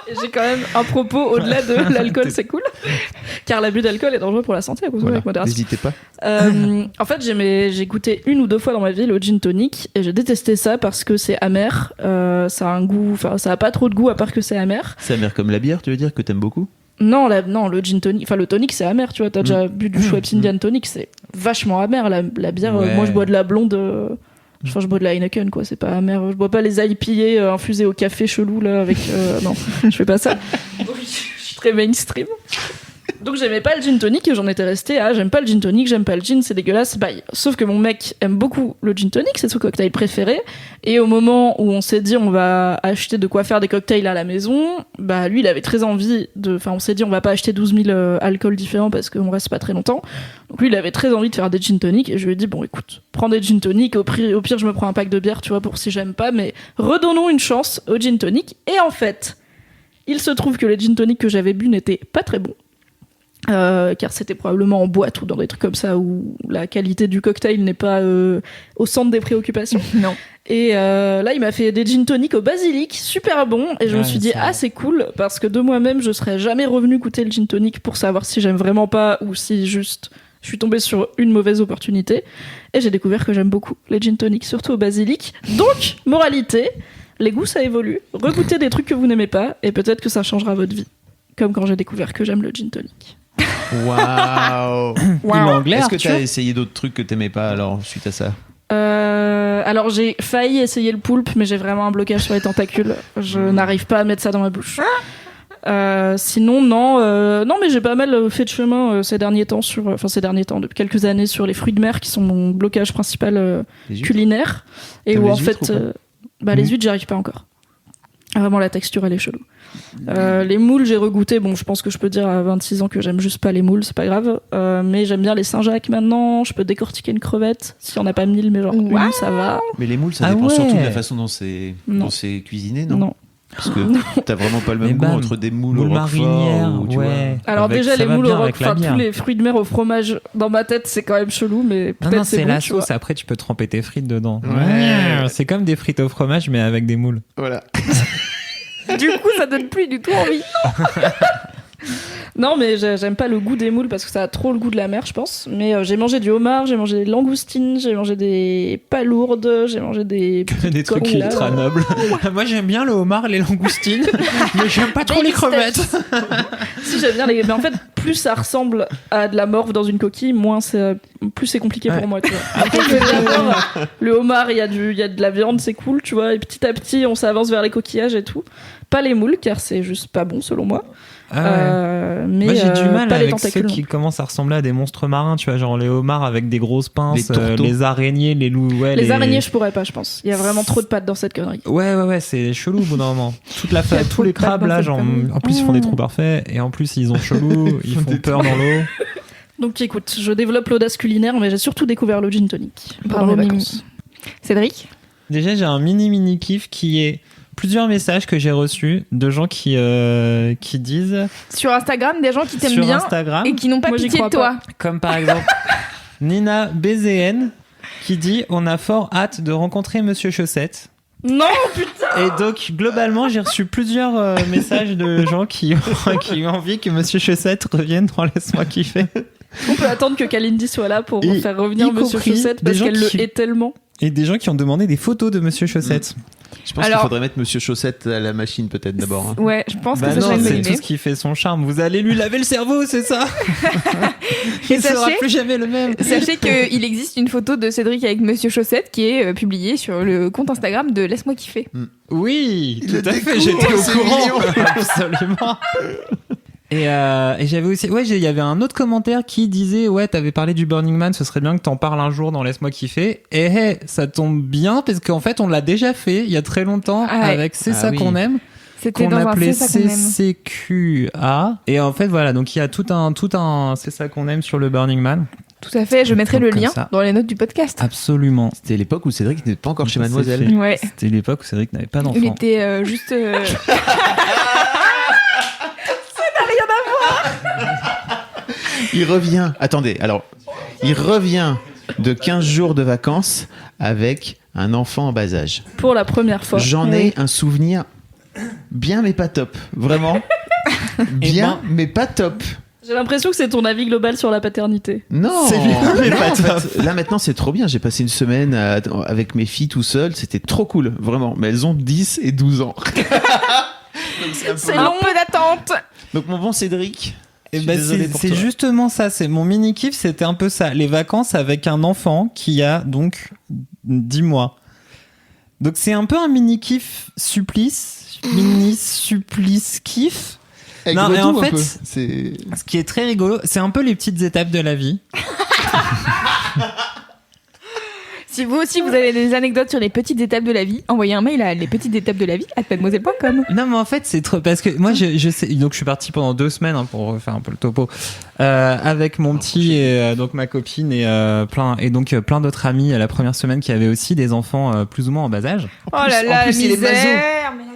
Et j'ai quand même un propos au-delà de l'alcool, c'est cool. Car l'abus d'alcool est dangereux pour la santé, à consommer avec modération. N'hésitez pas. En fait, j'ai goûté 1 ou 2 fois dans ma vie le gin tonic et j'ai détesté ça parce que c'est amer. Ça a un goût, enfin, ça a pas trop de goût à part que c'est amer. C'est amer comme la bière, tu veux dire, que t'aimes beaucoup? Non, le gin tonic, enfin le tonic c'est amer, tu vois. T'as déjà bu du Schweppes Indian tonic, c'est vachement amer. La bière, Ouais. moi je bois de la blonde. Enfin, je bois de la Heineken, quoi, c'est pas amer. Je bois pas les IPA infusés au café chelou, là, avec. Non, je fais pas ça. Donc, je suis très mainstream. Donc j'aimais pas le gin tonic et j'en étais restée à j'aime pas le gin tonic, j'aime pas le gin, c'est dégueulasse, bye. Sauf que mon mec aime beaucoup le gin tonic, c'est son cocktail préféré. Et au moment où on s'est dit on va acheter de quoi faire des cocktails à la maison, bah lui il avait très envie de... Enfin on s'est dit on va pas acheter 12 000 alcools différents parce qu'on reste pas très longtemps. Donc lui il avait très envie de faire des gin tonic et je lui ai dit bon écoute, prends des gin tonic, au pire je me prends un pack de bière tu vois pour si j'aime pas, mais redonnons une chance au gin tonic. Et en fait, il se trouve que les gin tonic que j'avais bu n'étaient pas très bons. Car c'était probablement en boîte ou dans des trucs comme ça où la qualité du cocktail n'est pas au centre des préoccupations. Non. Et là, il m'a fait des gin tonic au basilic, super bon. Et je me suis dit, c'est cool, parce que de moi-même, je serais jamais revenue goûter le gin tonic pour savoir si j'aime vraiment pas ou si juste je suis tombée sur une mauvaise opportunité. Et j'ai découvert que j'aime beaucoup les gin tonic, surtout au basilic. Donc, moralité, les goûts ça évolue. Regoutez des trucs que vous n'aimez pas et peut-être que ça changera votre vie. Comme quand j'ai découvert que j'aime le gin tonic. Waouh. Est-ce que tu as essayé d'autres trucs que t'aimais pas alors suite à ça? Alors j'ai failli essayer le poulpe, mais j'ai vraiment un blocage sur les tentacules. Je n'arrive pas à mettre ça dans ma bouche. Sinon non, mais j'ai pas mal fait de chemin ces derniers temps depuis quelques années sur les fruits de mer qui sont mon blocage principal culinaire et où en fait les huîtres j'y arrive pas encore. Vraiment la texture elle est chelou. Les moules j'ai regoûté, bon je pense que je peux dire à 26 ans que j'aime juste pas les moules, c'est pas grave, mais j'aime bien les Saint-Jacques maintenant, je peux décortiquer une crevette si on n'a pas 1000 mais genre une ça va. Mais les moules ça dépend surtout de la façon dont c'est cuisiné, non? Parce que t'as vraiment pas le même goût entre des moules au marinière, ou tu vois. Alors déjà les moules au roquefort, tous les fruits de mer au fromage dans ma tête c'est quand même chelou, mais peut-être c'est bon, la sauce, après tu peux tremper tes frites dedans. Ouais. C'est comme des frites au fromage mais avec des moules. Voilà. Du coup, ça donne plus du tout envie. Non, mais j'aime pas le goût des moules parce que ça a trop le goût de la mer, je pense. Mais j'ai mangé du homard, j'ai mangé des langoustines, j'ai mangé des palourdes, j'ai mangé des trucs ultra nobles. Moi, j'aime bien le homard et les langoustines, mais j'aime pas trop les crevettes. Si, j'aime bien mais en fait, plus ça ressemble à de la morve dans une coquille, plus c'est compliqué pour moi, tu vois. Donc, le homard, il y a de la viande, c'est cool, tu vois. Et petit à petit, on s'avance vers les coquillages et tout. Pas les moules, car c'est juste pas bon, selon moi. Mais moi j'ai du mal avec ceux qui commencent à ressembler à des monstres marins, tu vois, genre les homards avec des grosses pinces, les araignées, les loups. Les araignées, je pourrais pas, je pense. Il y a vraiment trop de pattes dans cette connerie. Ouais, c'est chelou au bout d'un moment. Tous les crabes là, genre, en plus ils font des trous parfaits et en plus ils ont chelou, ils font peur dans l'eau. Donc écoute, je développe l'audace culinaire, mais j'ai surtout découvert le gin tonic pendant les vacances. Cédric ? Déjà, j'ai un mini kiff qui est plusieurs messages que j'ai reçus de gens qui disent sur Instagram, des gens qui t'aiment bien Instagram, et qui n'ont pas pitié de toi. Comme par exemple Nina BZN qui dit on a fort hâte de rencontrer Monsieur Chaussette. Non, putain. Et donc globalement j'ai reçu plusieurs messages de gens qui ont envie que Monsieur Chaussette revienne dans Laisse-moi kiffer. On peut attendre que Kalindi soit là pour faire revenir Monsieur Chaussette parce qu'elle le hait tellement. Et des gens qui ont demandé des photos de Monsieur Chaussette. Je pense qu'il faudrait mettre Monsieur Chaussette à la machine peut-être d'abord. Hein. Ouais, je pense que ça non, serait c'est tout ce qui fait son charme. Vous allez lui laver le cerveau, c'est ça. Il ne sera plus jamais le même. Sachez qu'il existe une photo de Cédric avec Monsieur Chaussette qui est publiée sur le compte Instagram de Laisse-moi kiffer. Oui, tout à fait, j'étais au courant. Absolument. Et j'avais aussi, il y avait un autre commentaire qui disait t'avais parlé du Burning Man, ce serait bien que t'en parles un jour dans Laisse-moi kiffer. Et ça tombe bien parce qu'en fait on l'a déjà fait il y a très longtemps avec C'est ça qu'on aime. C'était qu'on dans appelait un C'est ça qu'on aime. CCQA. Et en fait voilà, donc il y a tout un C'est ça qu'on aime sur le Burning Man. Tout à fait, je mettrai le lien dans les notes du podcast. Absolument. C'était l'époque où Cédric n'était pas encore chez Mademoiselle. Ouais. C'était l'époque où Cédric n'avait pas d'enfant. Il était juste Il revient. Attendez, alors, il revient de 15 jours de vacances avec un enfant en bas âge. Pour la première fois. J'en ai un souvenir bien, mais pas top. Vraiment. Bien, mais pas top. J'ai l'impression que c'est ton avis global sur la paternité. Non, c'est bien, mais pas top. En fait, là maintenant c'est trop bien. J'ai passé une semaine avec mes filles tout seul. C'était trop cool, vraiment. Mais elles ont 10 et 12 ans. C'est un peu d'attente. Donc mon bon Cédric... c'est justement ça, c'est mon mini kiff, c'était un peu ça, les vacances avec un enfant qui a donc 10 mois. Donc c'est un peu un mini kiff supplice kiff, Avec Non, mais Vadou, en un fait, peu. C'est... Ce qui est très rigolo, c'est un peu les petites étapes de la vie. Si vous aussi vous avez des anecdotes sur les petites étapes de la vie, envoyez un mail à lespetitesetapesdelavie@mademoiselle.com. Non, mais en fait, c'est trop. Parce que moi, je sais. Donc, je suis parti pendant 2 semaines pour refaire un peu le topo. Avec mon petit et donc ma copine et plein d'autres amis la première semaine qui avaient aussi des enfants plus ou moins en bas âge. Oh là là, en plus, il est misère, maso. mais la misère.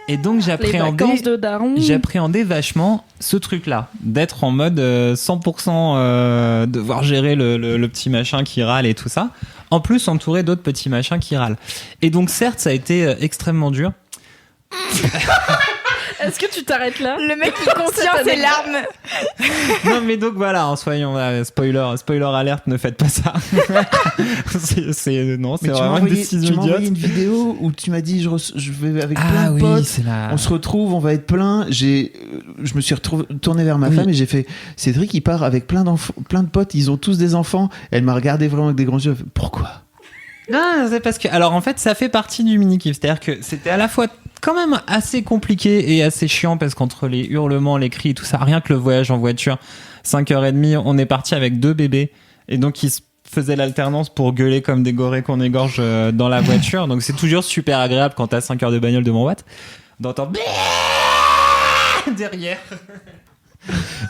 Et donc, Les vacances de daron. j'appréhendais vachement ce truc-là, d'être en mode 100% devoir gérer le petit machin qui râle et tout ça. En plus, entouré d'autres petits machins qui râlent. Et donc, certes, ça a été extrêmement dur. Est-ce que tu t'arrêtes là? Le mec qui contient ses larmes. Non, mais donc voilà, soyons là, spoiler alerte, ne faites pas ça. Non, c'est Mais vraiment une tu décision m'as envoyé idiote. une vidéo où tu m'as dit je vais avec plein Ah de oui, potes. c'est la. On se retrouve, on va être plein. Je me suis tourné vers ma Oui. femme et j'ai fait Cédric, il part avec plein de potes, ils ont tous des enfants. Elle m'a regardé vraiment avec des grands yeux. Elle fait, pourquoi? Non, c'est parce que. Alors en fait, ça fait partie du mini-kiff. C'est-à-dire que c'était à la fois quand même assez compliqué et assez chiant parce qu'entre les hurlements, les cris, tout ça, rien que le voyage en voiture, 5h30, on est parti avec 2 bébés. Et donc ils se faisaient l'alternance pour gueuler comme des gorées qu'on égorge dans la voiture. Donc c'est toujours super agréable quand t'as 5 heures de bagnole devant Watt d'entendre derrière.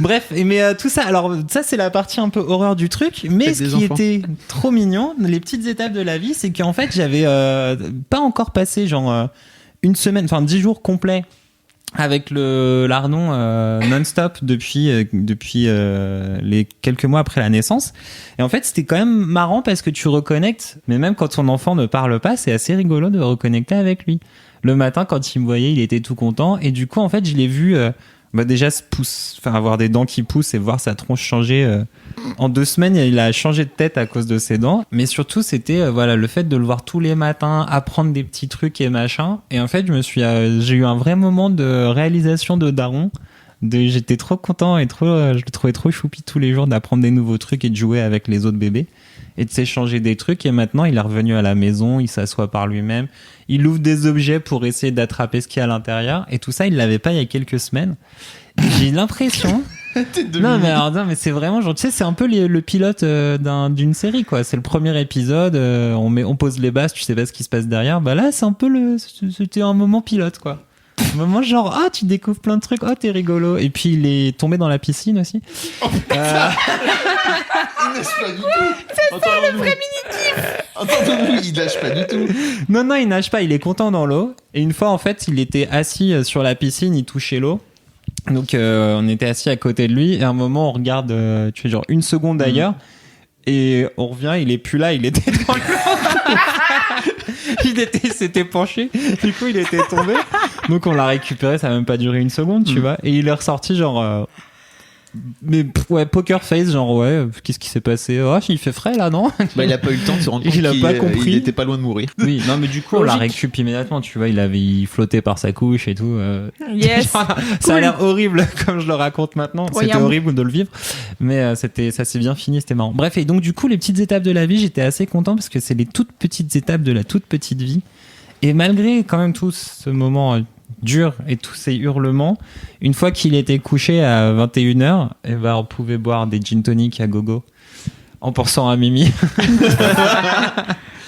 Bref, mais tout ça, alors ça c'est la partie un peu horreur du truc, mais Faites ce des qui enfants. était trop mignon, les petites étapes de la vie, c'est qu'en fait j'avais pas encore passé genre une semaine, enfin 10 jours complets avec le lardon non-stop depuis les quelques mois après la naissance. Et en fait c'était quand même marrant parce que tu reconnectes, mais même quand ton enfant ne parle pas, c'est assez rigolo de reconnecter avec lui. Le matin quand il me voyait, il était tout content, et du coup en fait je l'ai vu déjà avoir des dents qui poussent et voir sa tronche changer. En 2 semaines, il a changé de tête à cause de ses dents. Mais surtout, c'était le fait de le voir tous les matins, apprendre des petits trucs et machin. Et en fait, j'ai eu un vrai moment de réalisation de daron. J'étais trop content et je le trouvais trop choupi tous les jours d'apprendre des nouveaux trucs et de jouer avec les autres bébés et de s'échanger des trucs. Et maintenant, il est revenu à la maison, il s'assoit par lui-même, il ouvre des objets pour essayer d'attraper ce qu'il y a à l'intérieur. Et tout ça, il l'avait pas il y a quelques semaines. J'ai l'impression. Non mais c'est vraiment genre, tu sais, c'est un peu le pilote d'une série, quoi. C'est le premier épisode, on pose les bases, tu sais pas ce qui se passe derrière. Bah là, c'est un peu c'était un moment pilote, quoi. Un moment genre, tu découvres plein de trucs, t'es rigolo. Et puis il est tombé dans la piscine aussi. Il lâche pas du tout. C'est ça le vrai mini-kiff. Entendons-nous, il lâche pas du tout. Non, il nage pas, il est content dans l'eau. Et une fois, en fait, il était assis sur la piscine, il touchait l'eau. Donc on était assis à côté de lui et à un moment on regarde, tu fais genre 1 seconde ailleurs et on revient, il est plus là, il était dans l'eau. Il s'était penché, du coup il était tombé. Donc on l'a récupéré, ça a même pas duré 1 seconde, tu vois. Et il est ressorti genre poker face, genre qu'est-ce qui s'est passé? Il fait frais là, non? Bah, il a pas eu le temps de se rendre compte Il a pas compris. Il était pas loin de mourir. Oui, non mais du coup on l'a récup immédiatement, tu vois, il flottait par sa couche et tout. Yes. Ça a l'air horrible comme je le raconte maintenant. Ouais, C'était horrible de le vivre, mais ça s'est bien fini, c'était marrant. Bref, et donc du coup les petites étapes de la vie, j'étais assez content parce que c'est les toutes petites étapes de la toute petite vie. Et malgré quand même tout ce moment dur et tous ces hurlements, une fois qu'il était couché à 21h, on pouvait boire des gin tonic à gogo en pensant à Mimi.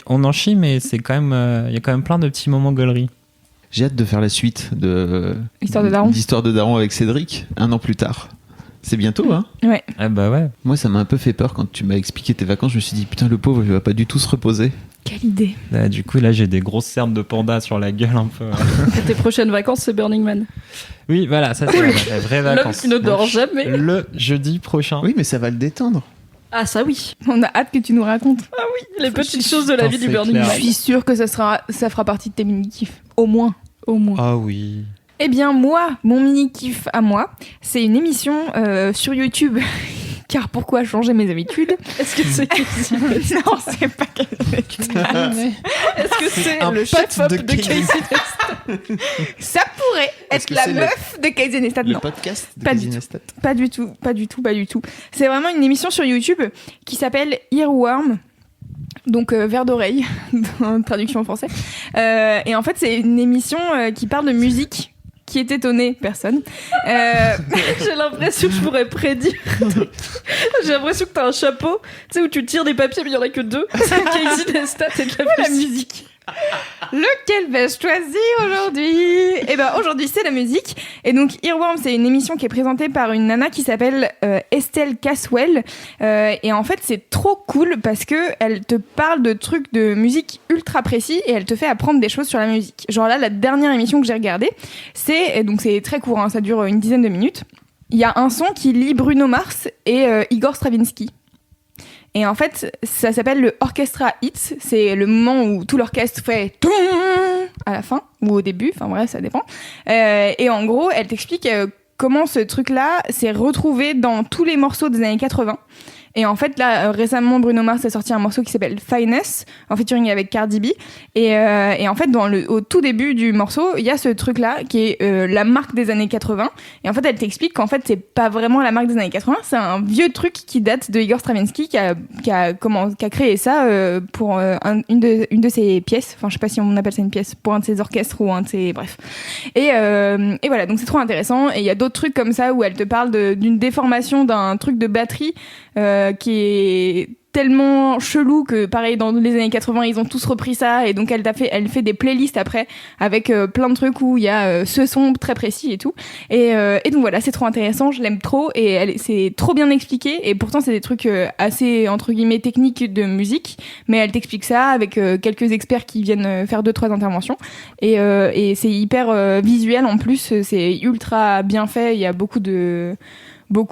On en chie, mais c'est quand même, il y a quand même plein de petits moments gaulerie. J'ai hâte de faire la suite de L'histoire de Daron avec Cédric 1 an plus tard. C'est bientôt, hein? Ouais. Ah bah ouais. Moi, ça m'a un peu fait peur quand tu m'as expliqué tes vacances. Je me suis dit, putain, le pauvre, il va pas du tout se reposer. Quelle idée. Là, du coup, là, j'ai des grosses cernes de panda sur la gueule un peu. Tes prochaines vacances, c'est Burning Man. Oui, voilà, ça c'est la vraie L'homme vacances. qui ne dort jamais. Le jeudi prochain. Oui, mais ça va le détendre. Ah, ça oui. On a hâte que tu nous racontes. Ah oui, les petites choses de la Putain, vie du c'est Burning clair. Je Man. suis sûre que ça fera partie de tes mini-kiffs. Au moins. Au moins. Ah oui. Eh bien, moi, mon mini-kiff à moi, c'est une émission sur YouTube. Car pourquoi changer mes habitudes? Est-ce que c'est Non, c'est pas Est-ce que c'est un le pote chef-op de de Casey? Ça pourrait Est-ce être que la c'est meuf de Casey Neistat. Le Non, podcast de Pas du Casey tout. Neistat. pas du tout, pas du tout, pas du tout. C'est vraiment une émission sur YouTube qui s'appelle Earworm. Donc verre d'oreille, en traduction en français. Et en fait, c'est une émission qui parle de musique. Qui est étonné? Personne. J'ai l'impression que je pourrais prédire. J'ai l'impression que t'as un chapeau, tu sais, où tu tires des papiers, mais il y en a que 2. C'est Casey Neistat et de la musique. Lequel vais-je choisir aujourd'hui? Eh ben aujourd'hui c'est la musique. Et donc Earworm, c'est une émission qui est présentée par une nana qui s'appelle Estelle Caswell. Et en fait c'est trop cool parce que elle te parle de trucs de musique ultra précis et elle te fait apprendre des choses sur la musique. Genre là, la dernière émission que j'ai regardée, c'est très court, hein, ça dure une dizaine de minutes. Il y a un son qui lie Bruno Mars et Igor Stravinsky. Et en fait, ça s'appelle le Orchestra Hits. C'est le moment où tout l'orchestre fait toum à la fin ou au début. Enfin bref, ça dépend. Et en gros, elle t'explique comment ce truc-là s'est retrouvé dans tous les morceaux des années 80. Et en fait, là, récemment, Bruno Mars a sorti un morceau qui s'appelle Finesse, en featuring avec Cardi B. Et en fait, au tout début du morceau, il y a ce truc-là qui est la marque des années 80. Et en fait, elle t'explique qu'en fait, c'est pas vraiment la marque des années 80, c'est un vieux truc qui date de Igor Stravinsky qui a créé ça pour une de ses pièces. Enfin, je sais pas si on appelle ça une pièce, pour un de ses orchestres ou un de ses... Bref. Et voilà, donc c'est trop intéressant. Et il y a d'autres trucs comme ça où elle te parle d'une déformation d'un truc de batterie qui est tellement chelou que pareil dans les années 80 ils ont tous repris ça et donc elle fait des playlists après avec plein de trucs où il y a ce son très précis et tout et donc voilà, c'est trop intéressant, je l'aime trop et c'est trop bien expliqué et pourtant c'est des trucs assez entre guillemets techniques de musique mais elle t'explique ça avec quelques experts qui viennent faire 2-3 interventions et c'est hyper visuel en plus, c'est ultra bien fait, il y a beaucoup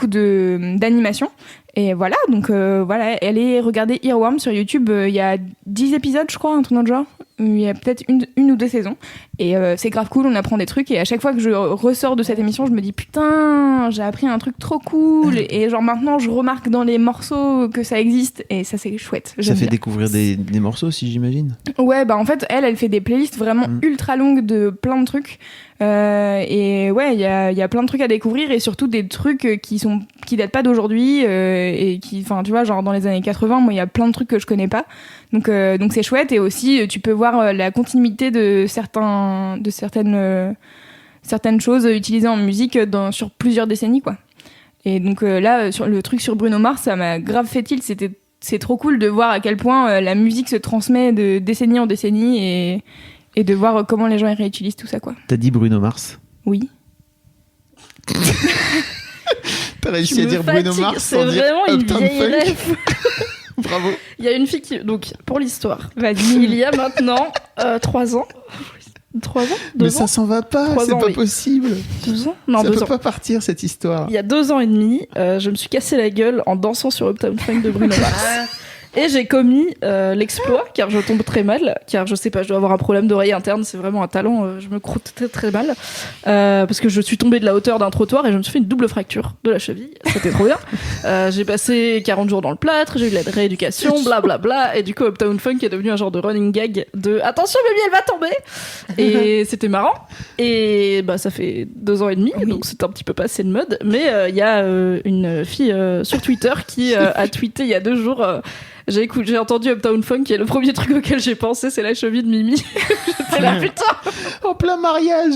d'animation. Et voilà, donc voilà, allez regarder Earworm sur YouTube, il y a 10 épisodes je crois, un truc dans le genre, il y a peut-être une ou deux saisons, et c'est grave cool, on apprend des trucs, et à chaque fois que je ressors de cette émission, je me dis putain, j'ai appris un truc trop cool, et genre maintenant je remarque dans les morceaux que ça existe, et ça c'est chouette. Ça fait découvrir des morceaux aussi, j'imagine. Ouais, bah en fait, elle fait des playlists vraiment ultra longues de plein de trucs, et ouais, il y a plein de trucs à découvrir, et surtout des trucs qui datent pas d'aujourd'hui, et qui, enfin tu vois, genre dans les années 80, moi il y a plein de trucs que je connais pas, donc c'est chouette, et aussi tu peux voir la continuité de certaines choses utilisées en musique sur plusieurs décennies quoi. Et donc là sur le truc sur Bruno Mars, ça m'a grave fait tilt, c'est trop cool de voir à quel point la musique se transmet de décennie en décennie et de voir comment les gens y réutilisent tout ça quoi. T'as dit Bruno Mars? Oui. T'as réussi à dire Bruno Mars c'est sans dire vraiment une Uptown vieille Funk. rêve. Bravo. Il y a une fille qui... Donc, pour l'histoire, Vas-y. il y a maintenant 3 ans. 3 ans 2 Mais ans ça s'en va pas, 3 c'est ans, pas oui. possible. 2 ans Non, Ça 2 peut ans. pas partir cette histoire. Il y a 2 ans et demi, je me suis cassé la gueule en dansant sur Uptown Funk de Bruno Mars. Et j'ai commis l'exploit, car je tombe très mal, car je sais pas, je dois avoir un problème d'oreille interne, c'est vraiment un talent, je me croûte très très mal, parce que je suis tombée de la hauteur d'un trottoir et je me suis fait une double fracture de la cheville, c'était trop bien. J'ai passé 40 jours dans le plâtre, j'ai eu de la rééducation, blablabla, et du coup Uptown Funk est devenu un genre de running gag de « Attention Mimi, elle va tomber !» Et c'était marrant, et bah ça fait 2 ans et demi, donc c'est un petit peu passé de mode, mais il y a une fille sur Twitter qui a tweeté il y a 2 jours... J'ai entendu Uptown Funk et le premier truc auquel j'ai pensé c'est la cheville de Mimi. J'étais là putain, En plein mariage.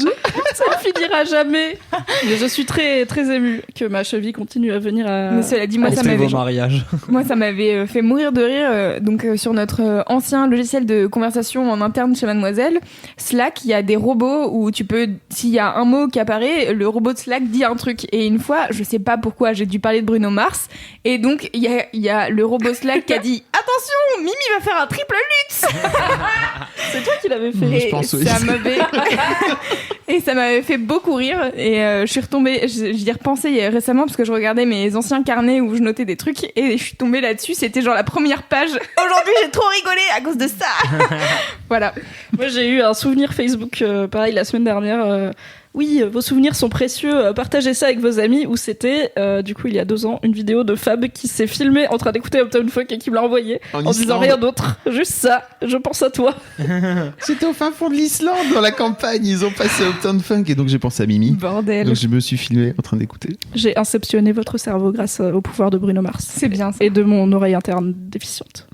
ça ne finira jamais. Mais je suis très très émue que ma cheville continue à venir à... Mais cela dit, moi ça C'était m'avait vos mariages. Moi, ça m'avait fait mourir de rire. Donc, sur notre ancien logiciel de conversation en interne chez Mademoiselle, Slack, il y a des robots où tu peux, s'il y a un mot qui apparaît, le robot de Slack dit un truc. Et une fois, je sais pas pourquoi, j'ai dû parler de Bruno Mars. Et donc, il y a le robot Slack qui a dit attention, Mimi va faire un triple lutte. C'est toi qui l'avais fait. Je pense, oui. Et ça m'avait fait beaucoup rire. Et je suis retombée, j'y ai repensé récemment parce que je regardais mes anciens carnets où je notais des trucs et je suis tombée là-dessus. C'était genre la première page. Aujourd'hui, j'ai trop rigolé à cause de ça. Voilà. Moi j'ai eu un souvenir Facebook, pareil la semaine dernière. Oui, vos souvenirs sont précieux, partagez ça avec vos amis, où c'était, du coup il y a 2 ans, une vidéo de Fab qui s'est filmée en train d'écouter Uptown Funk et qui me l'a envoyé en disant rien d'autre, juste ça, je pense à toi. C'était au fin fond de l'Islande, dans la campagne, ils ont passé Uptown Funk et donc j'ai pensé à Mimi. Bordel. Donc je me suis filmé en train d'écouter. J'ai inceptionné votre cerveau grâce au pouvoir de Bruno Mars. C'est bien ça. Et de mon oreille interne déficiente.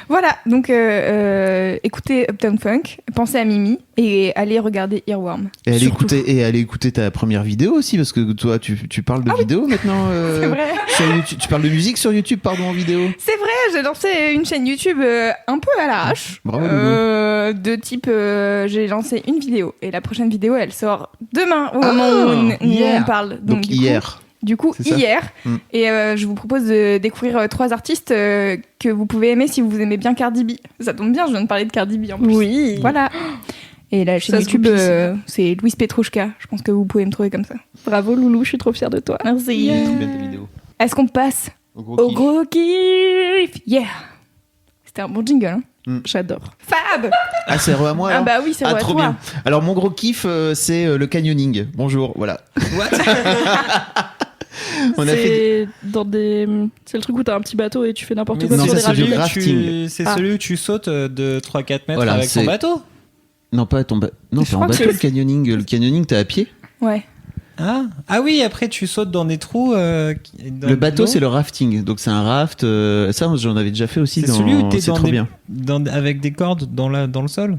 Voilà, donc écoutez Uptown Funk, pensez à Mimi et allez regarder Earworm. Et Surtout. allez écouter ta première vidéo aussi, parce que toi, tu parles de vidéo maintenant. C'est vrai. Sur YouTube, tu parles de musique sur YouTube, pardon, en vidéo. C'est vrai, j'ai lancé une chaîne YouTube un peu à l'arrache. Bravo, de type, j'ai lancé une vidéo et la prochaine vidéo, elle sort demain au moment où on parle. Donc du coup, hier. Du coup, C'est ça hier. Mm. Et je vous propose de découvrir 3 artistes que vous pouvez aimer si vous aimez bien Cardi B. Ça tombe bien, je viens de parler de Cardi B en plus. Oui. Voilà. Et la chaîne Ça se YouTube, goupille, c'est Louise Petrouchka. Je pense que vous pouvez me trouver comme ça. Bravo Loulou, je suis trop fière de toi. Merci. Trop bien tes vidéos. Est-ce qu'on passe Au gros au kiff. gros kiff? Yeah. C'était un bon jingle, hein. J'adore. Fab. Ah, c'est à moi Ah alors bah oui, c'est Ah, vrai. trop bien. Alors, mon gros kiff, c'est le canyoning. Bonjour, voilà. On a C'est fait dans des. C'est le truc où t'as un petit bateau et tu fais n'importe Mais quoi non, sur ça, des c'est du raviers. rafting. C'est Ah. celui où tu sautes de 3-4 mètres Voilà, avec ton c'est- bateau. Non, pas ton bateau. Non, Je c'est en crois que bateau, c'est- le canyoning. Le canyoning, t'es à pied. Ouais. Ah oui, après tu sautes dans des trous. Le bateau, c'est le rafting. Donc, c'est un raft. Ça, j'en avais déjà fait aussi. C'est dans... celui où t'es C'est dans trop des- bien. avec des cordes dans le sol.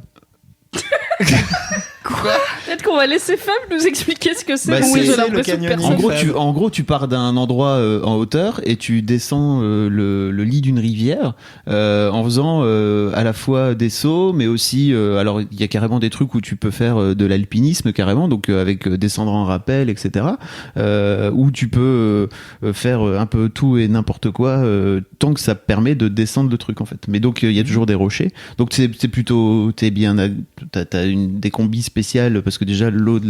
Peut-être qu'on va laisser Fab nous expliquer ce que c'est. Bah, Bon, c'est- j'ai le l'impression que canyoning. personne. En gros, tu pars d'un endroit en hauteur et tu descends le lit d'une rivière en faisant à la fois des sauts, mais aussi, alors il y a carrément des trucs où tu peux faire de l'alpinisme carrément, donc avec descendre en rappel, etc. Où tu peux faire un peu tout et n'importe quoi tant que ça permet de descendre le truc en fait. Mais donc il y a toujours des rochers, donc c'est plutôt t'es bien, t'as des combis spéciales parce que déjà l'eau de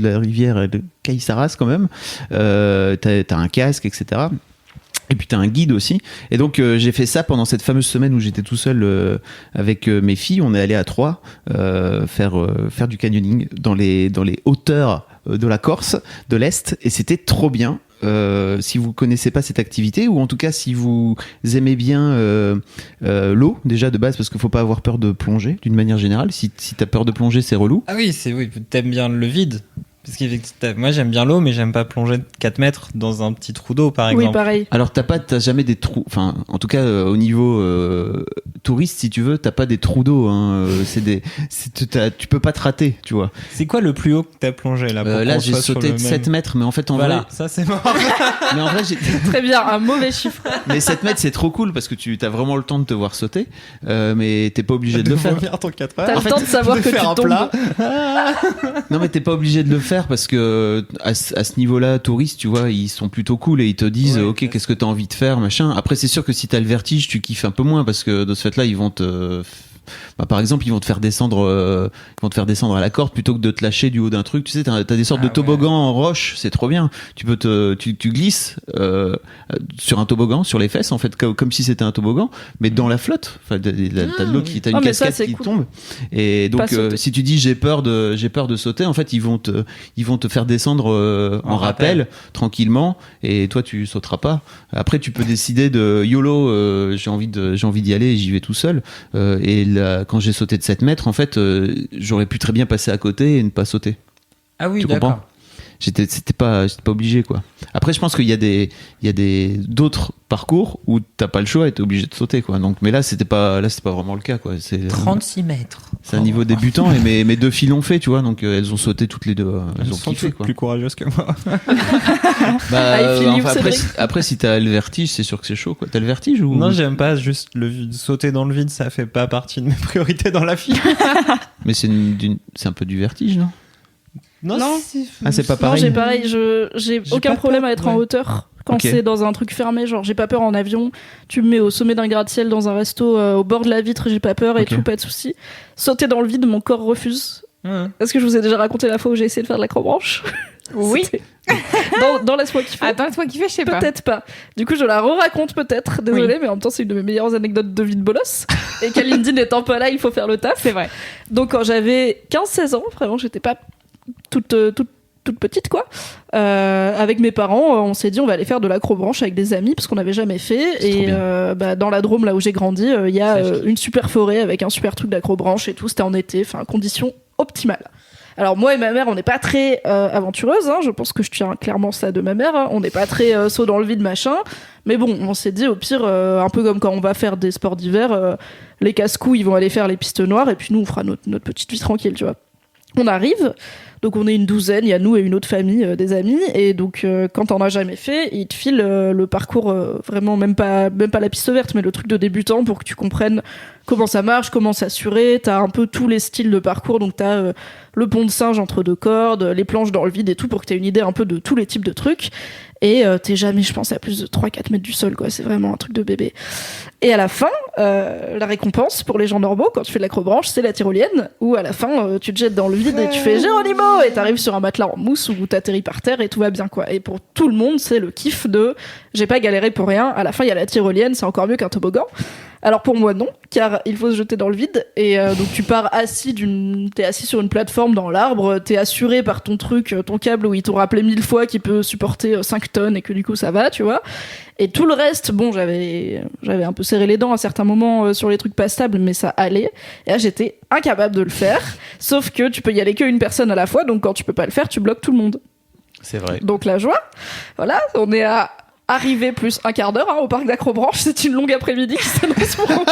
la rivière elle caille sa race quand même. T'as un casque, etc. Et puis t'as un guide aussi. Et donc j'ai fait ça pendant cette fameuse semaine où j'étais tout seul avec mes filles. On est allé à 3 faire du canyoning dans les hauteurs de la Corse, de l'Est, et c'était trop bien. Si vous connaissez pas cette activité, ou en tout cas si vous aimez bien l'eau déjà de base, parce qu'il faut pas avoir peur de plonger d'une manière générale. Si t'as peur de plonger, c'est relou. Ah oui, t'aimes bien le vide. Parce que moi j'aime bien l'eau, mais j'aime pas plonger de 4 mètres dans un petit trou d'eau par exemple. Oui, pareil. Alors t'as jamais des trous, enfin en tout cas au niveau touriste si tu veux, t'as pas des trous d'eau, hein. Tu peux pas te rater, tu vois. C'est quoi le plus haut que t'as plongé là pour Là qu'on j'ai soit sur sauté le de même- 7 mètres, mais en fait en Voilà, vrai, ça c'est mort. mais en vrai Très bien, un mauvais chiffre. mais 7 mètres c'est trop cool parce que tu as vraiment le temps de te voir sauter, mais t'es pas obligé de le faire. Vomir ton 4 T'as heures. le temps de savoir de que faire tu un tombes. plat. Non mais t'es pas obligé de le faire parce que à ce niveau-là, touristes, tu vois, ils sont plutôt cool et ils te disent, Ouais, ok, ouais. qu'est-ce que t'as envie de faire, machin. Après, c'est sûr que si t'as le vertige, tu kiffes un peu moins parce que de ce fait-là, ils vont te, par exemple, ils vont te faire descendre à la corde plutôt que de te lâcher du haut d'un truc. Tu sais, t'as des sortes de Ouais. toboggans en roche, c'est trop bien. Tu peux tu glisses sur un toboggan, sur les fesses en fait, comme si c'était un toboggan, mais dans la flotte. Enfin, t'as de l'eau qui, t'as une Ah, mais ça, cascade c'est qui cool. tombe. Et Pas donc, sauter. si tu dis j'ai peur de sauter, en fait, ils vont te faire descendre en rappel tranquillement, et toi tu sauteras pas. Après, tu peux décider de YOLO, j'ai envie d'y aller, et j'y vais tout seul. Et là, quand j'ai sauté de 7 mètres, en fait, j'aurais pu très bien passer à côté et ne pas sauter. Ah oui, Tu d'accord. comprends ? J'étais pas obligé, quoi. Après, je pense qu'il y a d'autres parcours où t'as pas le choix et t'es obligé de sauter, quoi. Donc, mais là, c'était pas vraiment le cas, quoi. C'est 36 mètres. un niveau débutant, et mes 2 filles l'ont fait, tu vois. Donc, elles ont sauté toutes les deux. Elles ont kiffé, quoi. plus courageuses que moi. Bah, I feel you, enfin, Cédric. après, si t'as le vertige, c'est sûr que c'est chaud, quoi. T'as le vertige ou Non, j'aime pas juste le vide. Sauter dans le vide, ça fait pas partie de mes priorités dans la vie. Mais c'est un peu du vertige, non? Non, Non. Ah, c'est pas Non, pareil. j'ai pareil. J'ai aucun pas problème peur, à être en ouais. hauteur quand Ok. c'est dans un truc fermé. Genre, j'ai pas peur en avion. Tu me mets au sommet d'un gratte-ciel dans un resto au bord de la vitre, j'ai pas peur et Ok. tout, pas de souci. Sauter dans le vide, mon corps refuse. Ouais. Est-ce que je vous ai déjà raconté la fois où j'ai essayé de faire de l'acrobranche? Oui. C'était- dans Laisse-moi kiffer. Attends, toi qui fais, je sais pas. Peut-être pas. Du coup, je la raconte peut-être. Désolée, mais en même temps, c'est une de mes meilleures anecdotes de vie de bolos. Et Kalindi n'étant pas là, il faut faire le taf. C'est vrai. Donc, quand j'avais 15-16 ans, vraiment, j'étais pas toute petite, quoi. Avec mes parents, on s'est dit, on va aller faire de l'acrobranche avec des amis, parce qu'on n'avait jamais fait. C'est trop Et dans la Drôme, là où j'ai grandi, il y a Ça, je kiffe. une super forêt avec un super truc d'acrobranche et tout. C'était en été, enfin, conditions optimales. Alors moi et ma mère, on n'est pas très aventureuses, hein. Je pense que je tiens clairement ça de ma mère, hein. On n'est pas très saut dans le vide machin, mais bon, on s'est dit au pire, un peu comme quand on va faire des sports d'hiver, les casse-coups ils vont aller faire les pistes noires et puis nous on fera notre petite vie tranquille, tu vois. On arrive, donc on est une douzaine, il y a nous et une autre famille, des amis, et donc quand on n'a jamais fait, ils te filent le parcours, vraiment même pas la piste verte, mais le truc de débutant pour que tu comprennes comment ça marche, comment s'assurer. T'as un peu tous les styles de parcours, donc t'as le pont de singe entre deux cordes, les planches dans le vide et tout, pour que t'aies une idée un peu de tous les types de trucs. Et t'es jamais, je pense, à plus de 3-4 mètres du sol, quoi. C'est vraiment un truc de bébé. Et à la fin, la récompense pour les gens normaux, quand tu fais de l'acrobranche, c'est la tyrolienne, où à la fin, tu te jettes dans le vide et tu fais Géronimo, et t'arrives sur un matelas en mousse où t'atterris par terre et tout va bien, quoi. Et pour tout le monde, c'est le kiff de j'ai pas galéré pour rien. À la fin, il y a la tyrolienne, c'est encore mieux qu'un toboggan. Alors pour moi non, car il faut se jeter dans le vide et donc tu pars t'es assis sur une plateforme dans l'arbre, t'es assuré par ton truc, ton câble où ils t'ont rappelé 1000 fois qu'il peut supporter 5 tonnes et que du coup ça va, tu vois. Et tout le reste, bon, j'avais un peu serré les dents à certains moments sur les trucs pas stables, mais ça allait. Et là j'étais incapable de le faire, sauf que tu peux y aller qu'une personne à la fois, donc quand tu peux pas le faire, tu bloques tout le monde. C'est vrai. Donc la joie, voilà, on est à arrivé plus un quart d'heure au parc d'Acrobranche, c'est une longue après-midi qui s'annonce pour moi.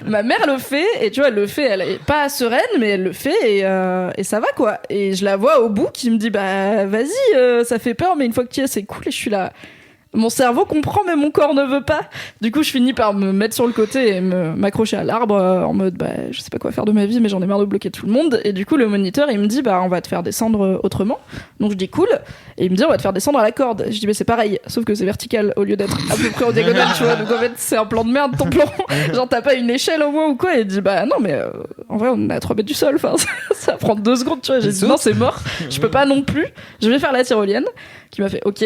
Ma mère le fait, et tu vois, elle le fait, elle est pas sereine, mais elle le fait, et ça va, quoi. Et je la vois au bout qui me dit, bah vas-y, ça fait peur, mais une fois que tu y es, c'est cool, et je suis là. Mon cerveau comprend, mais mon corps ne veut pas. Du coup, je finis par me mettre sur le côté et m'accrocher à l'arbre en mode, bah, je sais pas quoi faire de ma vie, mais j'en ai marre de bloquer tout le monde. Et du coup, le moniteur, il me dit, bah, on va te faire descendre autrement. Donc, je dis cool. Et il me dit, on va te faire descendre à la corde. Je dis, mais c'est pareil, sauf que c'est vertical au lieu d'être à peu près en diagonale, tu vois. Donc, en fait, c'est un plan de merde, ton plan. Genre, t'as pas une échelle au moins ou quoi. Et il dit, bah, non, mais en vrai, on est à 3 mètres du sol. Enfin, ça prend 2 secondes, tu vois. J'ai dit, non, c'est mort. Je peux pas non plus. Je vais faire la tyrolienne. Qui m'a fait, ok.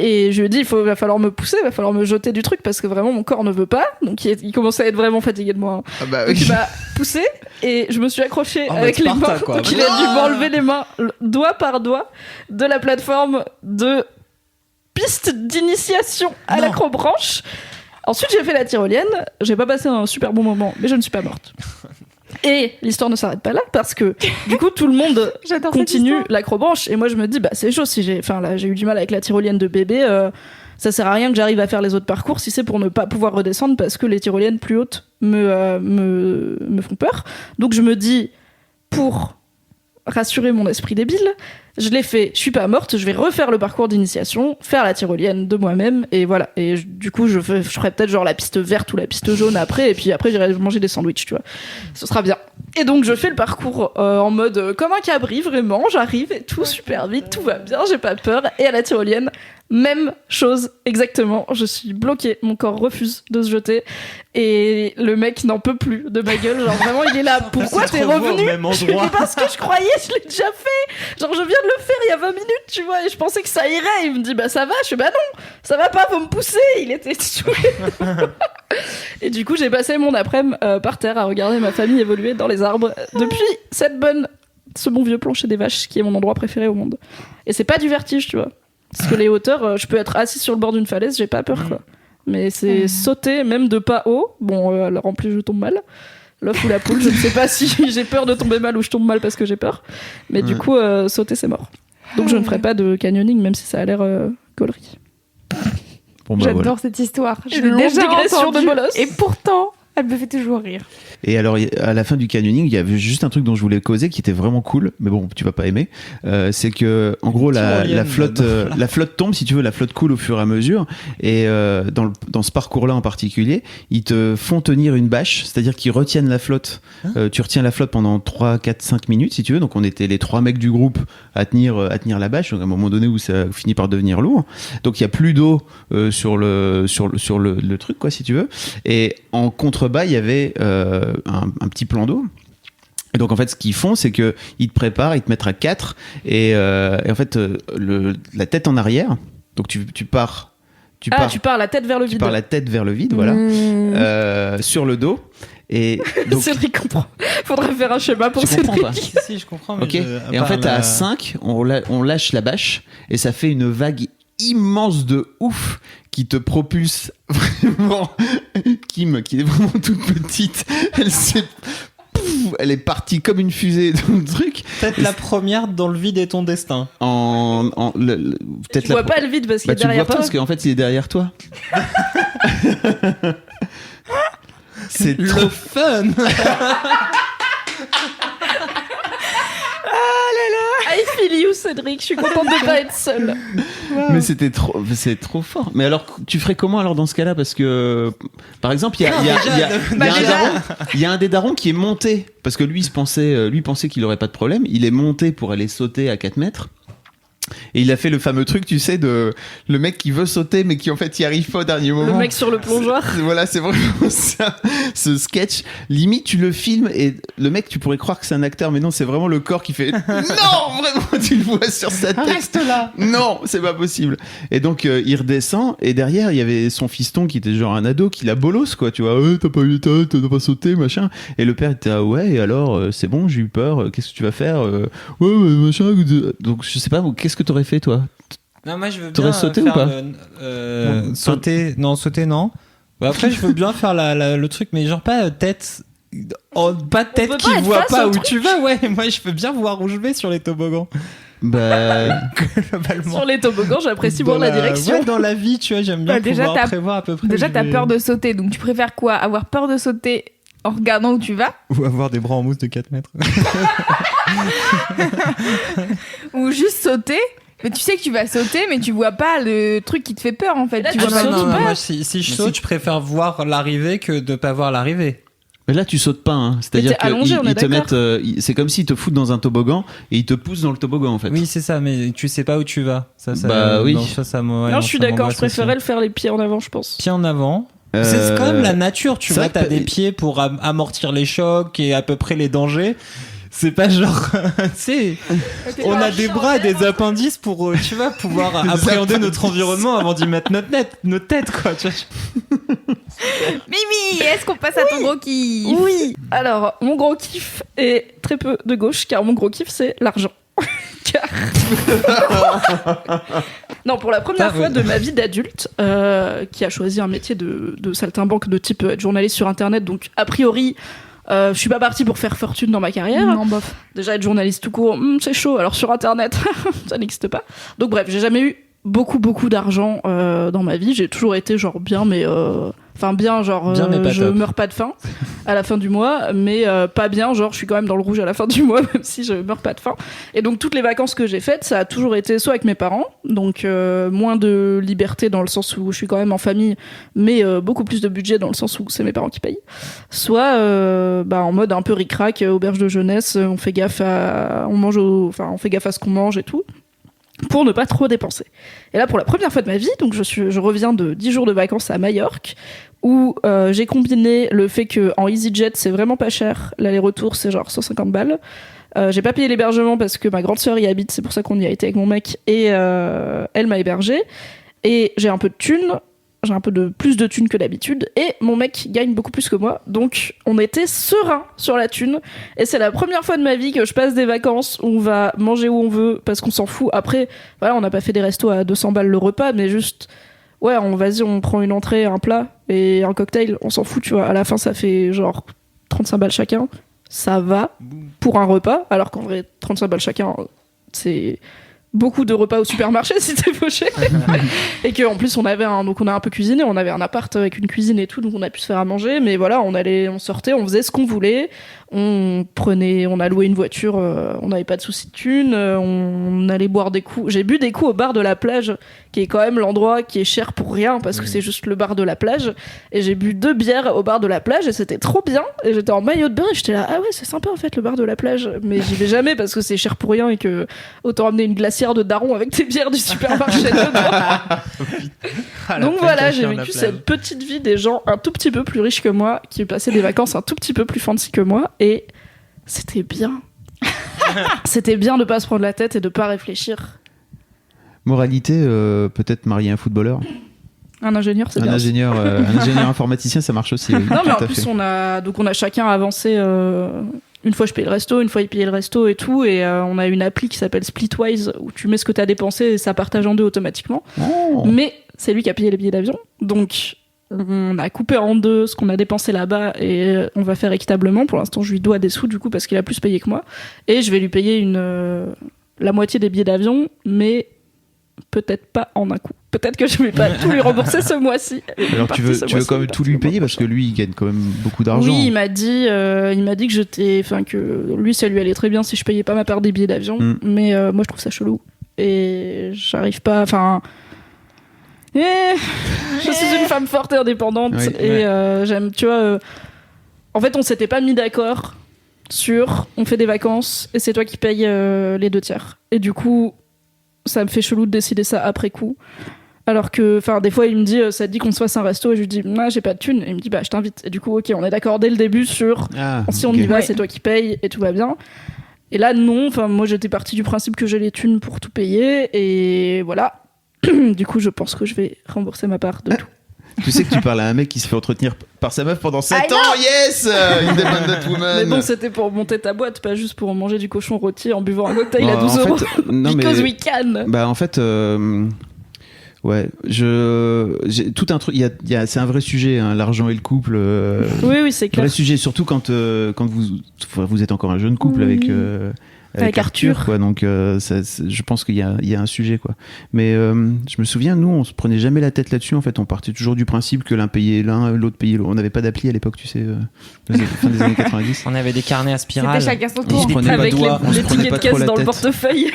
Et je lui ai dit, va falloir me pousser, va falloir me jeter du truc parce que vraiment mon corps ne veut pas. Donc il commençait à être vraiment fatigué de moi. Ah bah, donc il m'a poussé et je me suis accrochée avec les mains. Quoi. Donc il a dû m'enlever les mains doigt par doigt de la plateforme de piste d'initiation à l'acrobranche. Ensuite j'ai fait la tyrolienne. J'ai pas passé un super bon moment, mais je ne suis pas morte. Et l'histoire ne s'arrête pas là parce que du coup tout le monde continue l'acrobranche et moi je me dis bah c'est chaud si j'ai eu du mal avec la tyrolienne de bébé, ça sert à rien que j'arrive à faire les autres parcours si c'est pour ne pas pouvoir redescendre parce que les tyroliennes plus hautes me font peur. Donc je me dis, pour rassurer mon esprit débile, je l'ai fait, je suis pas morte, je vais refaire le parcours d'initiation, faire la tyrolienne de moi-même, et voilà. Et du coup, je ferai peut-être genre la piste verte ou la piste jaune après, et puis après, j'irai manger des sandwichs, tu vois. Ce sera bien. Et donc, je fais le parcours en mode comme un cabri, vraiment, j'arrive et tout super vite, tout va bien, j'ai pas peur. Et à la tyrolienne, même chose, exactement. Je suis bloquée, mon corps refuse de se jeter, et le mec n'en peut plus de ma gueule. Genre vraiment, il est là. Pourquoi t'es revenu? Je lui dis parce que je croyais, je l'ai déjà fait. Genre je viens de le faire il y a 20 minutes, tu vois, et je pensais que ça irait. Il me dit bah ça va. Je fais bah non, ça va pas, faut me pousser. Il était saoulé. Et du coup, j'ai passé mon après-midi par terre à regarder ma famille évoluer dans les arbres depuis ce bon vieux plancher des vaches qui est mon endroit préféré au monde. Et c'est pas du vertige, tu vois. Parce que les hauteurs, je peux être assis sur le bord d'une falaise, j'ai pas peur, quoi. Mais c'est sauter, même de pas haut. Bon, alors en plus, je tombe mal. L'œuf ou la poule, je ne sais pas si j'ai peur de tomber mal ou je tombe mal parce que j'ai peur. Mais du coup, sauter, c'est mort. Donc je ne ferai pas de canyoning, même si ça a l'air gaulerie. Bon, bah, J'adore voilà. cette histoire. Je Une l'ai longue déjà digression de entendue, molosse. et pourtant, elle me fait toujours rire. Et alors, à la fin du canyoning, il y avait juste un truc dont je voulais causer qui était vraiment cool, mais bon, tu vas pas aimer. C'est que, en gros, la flotte tombe, si tu veux, la flotte coule au fur et à mesure. Et dans ce parcours-là en particulier, ils te font tenir une bâche, c'est-à-dire qu'ils retiennent la flotte. Tu retiens la flotte pendant 3, 4, 5 minutes, si tu veux. Donc, on était les 3 mecs du groupe à tenir la bâche. Donc, à un moment donné où ça finit par devenir lourd. Donc, il y a plus d'eau sur le truc, quoi, si tu veux. Et en contrebas, il y avait un petit plan d'eau. Et donc en fait ce qu'ils font c'est que ils te préparent, ils te mettent à 4 et en fait la tête en arrière. Donc tu pars la tête vers le vide. Tu pars la tête vers le vide, voilà. Sur le dos. Et donc Cédric comprend. Faudrait faire un schéma pour Cédric. Si, je comprends. Mais ok. Et en fait à 5, on lâche la bâche et ça fait une vague immense de ouf qui te propulse vraiment. Kim, qui est vraiment toute petite, elle s'est elle est partie comme une fusée dans le truc. Peut-être la première dans le vide est ton destin. Peut-être Tu vois pas le vide parce qu'il est tu le vois derrière pas toi. parce qu'en fait, il est derrière toi. C'est Le trop fun. I feel you, Cédric. Je suis contente de pas être seule. Mais c'est trop fort. Mais alors, tu ferais comment alors dans ce cas-là? Parce que, par exemple, il y a un des darons qui est monté parce que lui pensait qu'il aurait pas de problème. Il est monté pour aller sauter à 4 mètres. Et il a fait le fameux truc, tu sais, de le mec qui veut sauter mais qui en fait y arrive pas au dernier moment. Le mec sur le plongeoir. Voilà, c'est vraiment ça. Ce sketch, limite tu le filmes et le mec, tu pourrais croire que c'est un acteur, mais non, c'est vraiment le corps qui fait non, vraiment, tu le vois sur sa tête. Reste là. Non, c'est pas possible. Et donc il redescend et derrière il y avait son fiston qui était genre un ado qui la bolosse quoi, tu vois. T'as pas sauté machin. Et le père était ouais, et alors c'est bon, j'ai eu peur. Qu'est-ce que tu vas faire? Ouais, machin. Donc je sais pas, qu'est-ce que t'aurais fait toi? Non, moi je veux T'aurais bien sauté faire ou pas sauter non. Bah, après je veux bien faire le truc, mais genre pas tête. Pas de tête peut qui pas être voit face pas au où truc. tu vas. Ouais, moi je veux bien voir où je vais sur les toboggans. Bah Globalement. Sur les toboggans, j'apprécie voir la direction. Ouais, dans la vie, tu vois, j'aime bien Bah, déjà, pouvoir t'as- prévoir à peu près. Déjà, où je t'as vais. peur de sauter, donc tu préfères quoi? Avoir peur de sauter en regardant où tu vas, Ou avoir des bras en mousse de 4 mètres. ou juste sauter? Mais tu sais que tu vas sauter, mais tu vois pas le truc qui te fait peur en fait. là, Tu tu vois pas sautes le ou truc. pas moi, si je Mais saute, je préfère voir l'arrivée que de pas voir l'arrivée. mais là tu sautes pas, hein. C'est-à-dire Mais t'es allongé, on qu'ils est te d'accord. mettent, c'est comme s'ils te foutent dans un toboggan et ils te poussent dans le toboggan en fait. Oui, c'est ça, mais tu sais pas où tu vas. Ça, Bah oui. Non, ça, ouais, Non, je suis ça d'accord. Je m'angoisse préférais aussi. le faire les pieds en avant, je pense. Pieds en avant. C'est quand même la nature, tu c'est vois, vrai que t'as des pieds pour amortir les chocs et à peu près les dangers. C'est pas genre, tu sais, on a des bras et des appendices pour, tu vois, pouvoir appréhender notre environnement avant d'y mettre notre tête, quoi. Tu vois. Mimi, est-ce qu'on passe à ton gros kiff? Oui. Alors, mon gros kiff est très peu de gauche, car mon gros kiff, c'est l'argent. Car... non, pour la première Ah, fois oui. de ma vie d'adulte, qui a choisi un métier de saltimbanque de type être journaliste sur Internet, donc a priori... je suis pas partie pour faire fortune dans ma carrière. Non, bof. Déjà, être journaliste tout court, c'est chaud. Alors sur Internet, ça n'existe pas. Donc bref, j'ai jamais eu beaucoup d'argent dans ma vie. J'ai toujours été genre bien, mais... Enfin bien, genre Bien, mais pas je top. meurs pas de faim à la fin du mois, mais pas bien, genre je suis quand même dans le rouge à la fin du mois, même si je meurs pas de faim. Et donc toutes les vacances que j'ai faites, ça a toujours été soit avec mes parents, donc moins de liberté dans le sens où je suis quand même en famille, mais beaucoup plus de budget dans le sens où c'est mes parents qui payent. Soit en mode un peu ric-rac, auberge de jeunesse, on fait gaffe à on fait gaffe à ce qu'on mange et tout, pour ne pas trop dépenser. Et là, pour la première fois de ma vie, donc je reviens de 10 jours de vacances à Majorque, où j'ai combiné le fait que en EasyJet, c'est vraiment pas cher. L'aller-retour, c'est genre 150 balles. J'ai pas payé l'hébergement parce que ma grande sœur y habite, c'est pour ça qu'on y a été avec mon mec, et elle m'a hébergé. Et j'ai un peu de thunes, j'ai un peu de plus de thunes que d'habitude, et mon mec gagne beaucoup plus que moi, donc on était serein sur la thune, et c'est la première fois de ma vie que je passe des vacances où on va manger où on veut, parce qu'on s'en fout. Après, voilà, on n'a pas fait des restos à 200 balles le repas, mais juste, ouais, on prend une entrée, un plat et un cocktail, on s'en fout, tu vois. À la fin, ça fait genre 35 balles chacun, ça va pour un repas, alors qu'en vrai, 35 balles chacun, c'est... beaucoup de repas au supermarché si t'es fauché. Et qu'en plus on a un peu cuisiné, on avait un appart avec une cuisine et tout, donc on a pu se faire à manger, mais voilà, on sortait, on faisait ce qu'on voulait, on a loué une voiture, on n'avait pas de soucis de thunes, on allait boire des coups. J'ai bu des coups au bar de la plage, qui est quand même l'endroit qui est cher pour rien, parce que c'est juste le bar de la plage, et j'ai bu 2 bières au bar de la plage, et c'était trop bien, et j'étais en maillot de bain, et j'étais là, ah ouais, c'est sympa en fait le bar de la plage, mais j'y vais jamais parce que c'est cher pour rien, et que autant ramener une glacière de daron avec tes bières du supermarché dedans. Donc voilà, j'ai vécu cette petite vie des gens un tout petit peu plus riches que moi, qui passaient des vacances un tout petit peu plus fancy que moi, et c'était bien. C'était bien de pas se prendre la tête et de pas réfléchir. Moralité, peut-être marier un footballeur. Un ingénieur, c'est Un bien. ingénieur informaticien, ça marche aussi. Oui, Non, mais en tout à plus, fait. on a chacun avancé. Une fois, je paye le resto, une fois, il payait le resto et tout. Et on a une appli qui s'appelle Splitwise où tu mets ce que t'as dépensé et ça partage en deux automatiquement. Oh. Mais c'est lui qui a payé les billets d'avion. Donc, on a coupé en deux ce qu'on a dépensé là-bas et on va faire équitablement. Pour l'instant, je lui dois des sous du coup parce qu'il a plus payé que moi et je vais lui payer la moitié des billets d'avion, mais peut-être pas en un coup. Peut-être que je vais pas tout lui rembourser ce mois-ci. Alors tu veux quand même tout lui payer parce que lui il gagne quand même beaucoup d'argent. Oui, il m'a dit que lui ça lui allait très bien si je payais pas ma part des billets d'avion, mais moi je trouve ça chelou et j'arrive pas. Je suis une femme forte et indépendante et j'aime, tu vois. En fait, on s'était pas mis d'accord sur on fait des vacances et c'est toi qui payes les 2/3. Et du coup, ça me fait chelou de décider ça après coup. Alors que, des fois, il me dit ça te dit qu'on se fasse un resto et je lui dis j'ai pas de thunes. Et il me dit je t'invite. Et du coup, ok, on est d'accord dès le début sur si on y va, c'est toi qui payes et tout va bien. Et là, non. Moi, j'étais partie du principe que j'ai les thunes pour tout payer et voilà. Du coup, je pense que je vais rembourser ma part de tout. Tu sais que tu parles à un mec qui se fait entretenir par sa meuf pendant 7 ans, yes, independent woman. Mais bon, c'était pour monter ta boîte, pas juste pour manger du cochon rôti en buvant un cocktail à 12 euros. Because we can. En fait, ouais, j'ai tout un truc. C'est un vrai sujet, hein, l'argent et le couple. Oui, c'est clair. Vrai sujet, surtout quand vous êtes encore un jeune couple avec Arthur, quoi. Donc, je pense qu'il y a un sujet, quoi. Mais je me souviens, nous, on se prenait jamais la tête là-dessus. En fait, on partait toujours du principe que l'un payait l'un, l'autre payait l'autre. On n'avait pas d'appli à l'époque, tu sais, fin des années 90. On avait des carnets à spirale. C'était chacun son tour. Avec les tickets de caisse dans le portefeuille.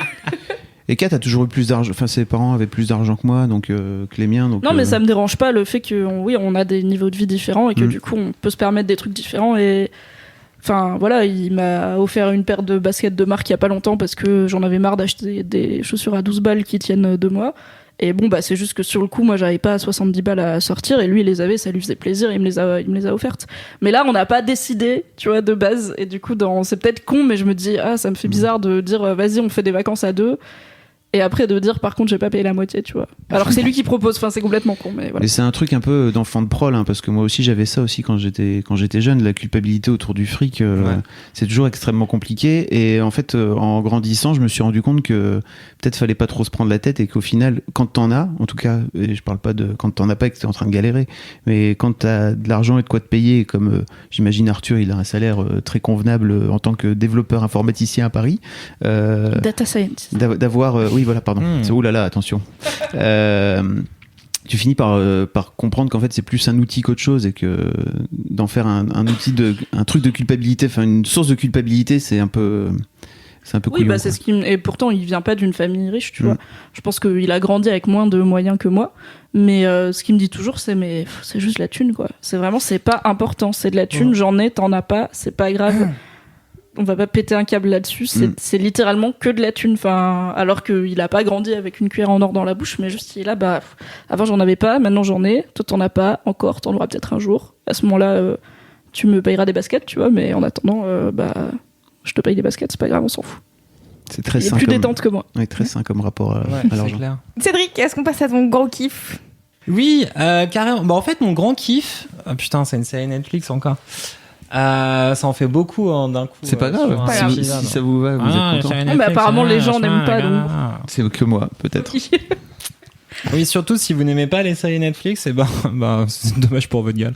Et Kat a toujours eu plus d'argent. Enfin, ses parents avaient plus d'argent que moi, donc que les miens. Donc, non, mais ça me dérange pas le fait que, on a des niveaux de vie différents et que du coup, on peut se permettre des trucs différents et. Voilà, il m'a offert une paire de baskets de marque il y a pas longtemps parce que j'en avais marre d'acheter des chaussures à 12 balles qui tiennent 2 mois. Et bon, c'est juste que sur le coup, moi, j'avais pas 70 balles à sortir et lui, il les avait, ça lui faisait plaisir, il me les a offertes. Mais là, on n'a pas décidé, tu vois, de base. Et du coup, c'est peut-être con, mais je me dis, ça me fait bizarre de dire, vas-y, on fait des vacances à 2. Et après de dire par contre j'ai pas payé la moitié, tu vois, alors que c'est lui qui propose, c'est complètement con, mais voilà. Mais c'est un truc un peu d'enfant de prol, hein, parce que moi aussi j'avais ça aussi quand j'étais jeune, la culpabilité autour du fric, c'est toujours extrêmement compliqué. Et en fait en grandissant je me suis rendu compte que peut-être fallait pas trop se prendre la tête et qu'au final quand t'en as, en tout cas, et je parle pas de quand t'en as pas et que t'es en train de galérer, mais quand t'as de l'argent et de quoi te payer, comme j'imagine Arthur il a un salaire très convenable en tant que développeur informaticien à Paris, data scientist, d'avoir oui voilà, pardon. C'est oulala, attention. Tu finis par comprendre qu'en fait c'est plus un outil qu'autre chose et que d'en faire un truc de culpabilité, une source de culpabilité, c'est un peu couillon, c'est ce qui et pourtant il vient pas d'une famille riche, tu vois. Je pense qu'il a grandi avec moins de moyens que moi, mais ce qu'il me dit toujours c'est juste la thune, quoi. C'est pas important, c'est de la thune, j'en ai, t'en as pas, c'est pas grave. On va pas péter un câble là-dessus, c'est littéralement que de la thune, alors qu'il a pas grandi avec une cuillère en or dans la bouche, mais juste il est là, avant j'en avais pas, maintenant j'en ai, toi t'en as pas, encore, t'en auras peut-être un jour. À ce moment-là, tu me payeras des baskets, tu vois, mais en attendant, je te paye des baskets, c'est pas grave, on s'en fout. C'est très sain. Il est plus détente que moi. Ouais, très sain comme rapport à l'argent. Clair. Cédric, est-ce qu'on passe à ton gros kiff ? Oui, carrément. En fait, mon grand kiff, putain, c'est une série Netflix encore. Ça en fait beaucoup d'un coup. C'est pas grave. Si ça vous va, vous êtes content. Mais apparemment les gens n'aiment pas, donc. C'est que moi, peut-être. Oui, surtout si vous n'aimez pas les séries Netflix, c'est dommage pour votre gueule.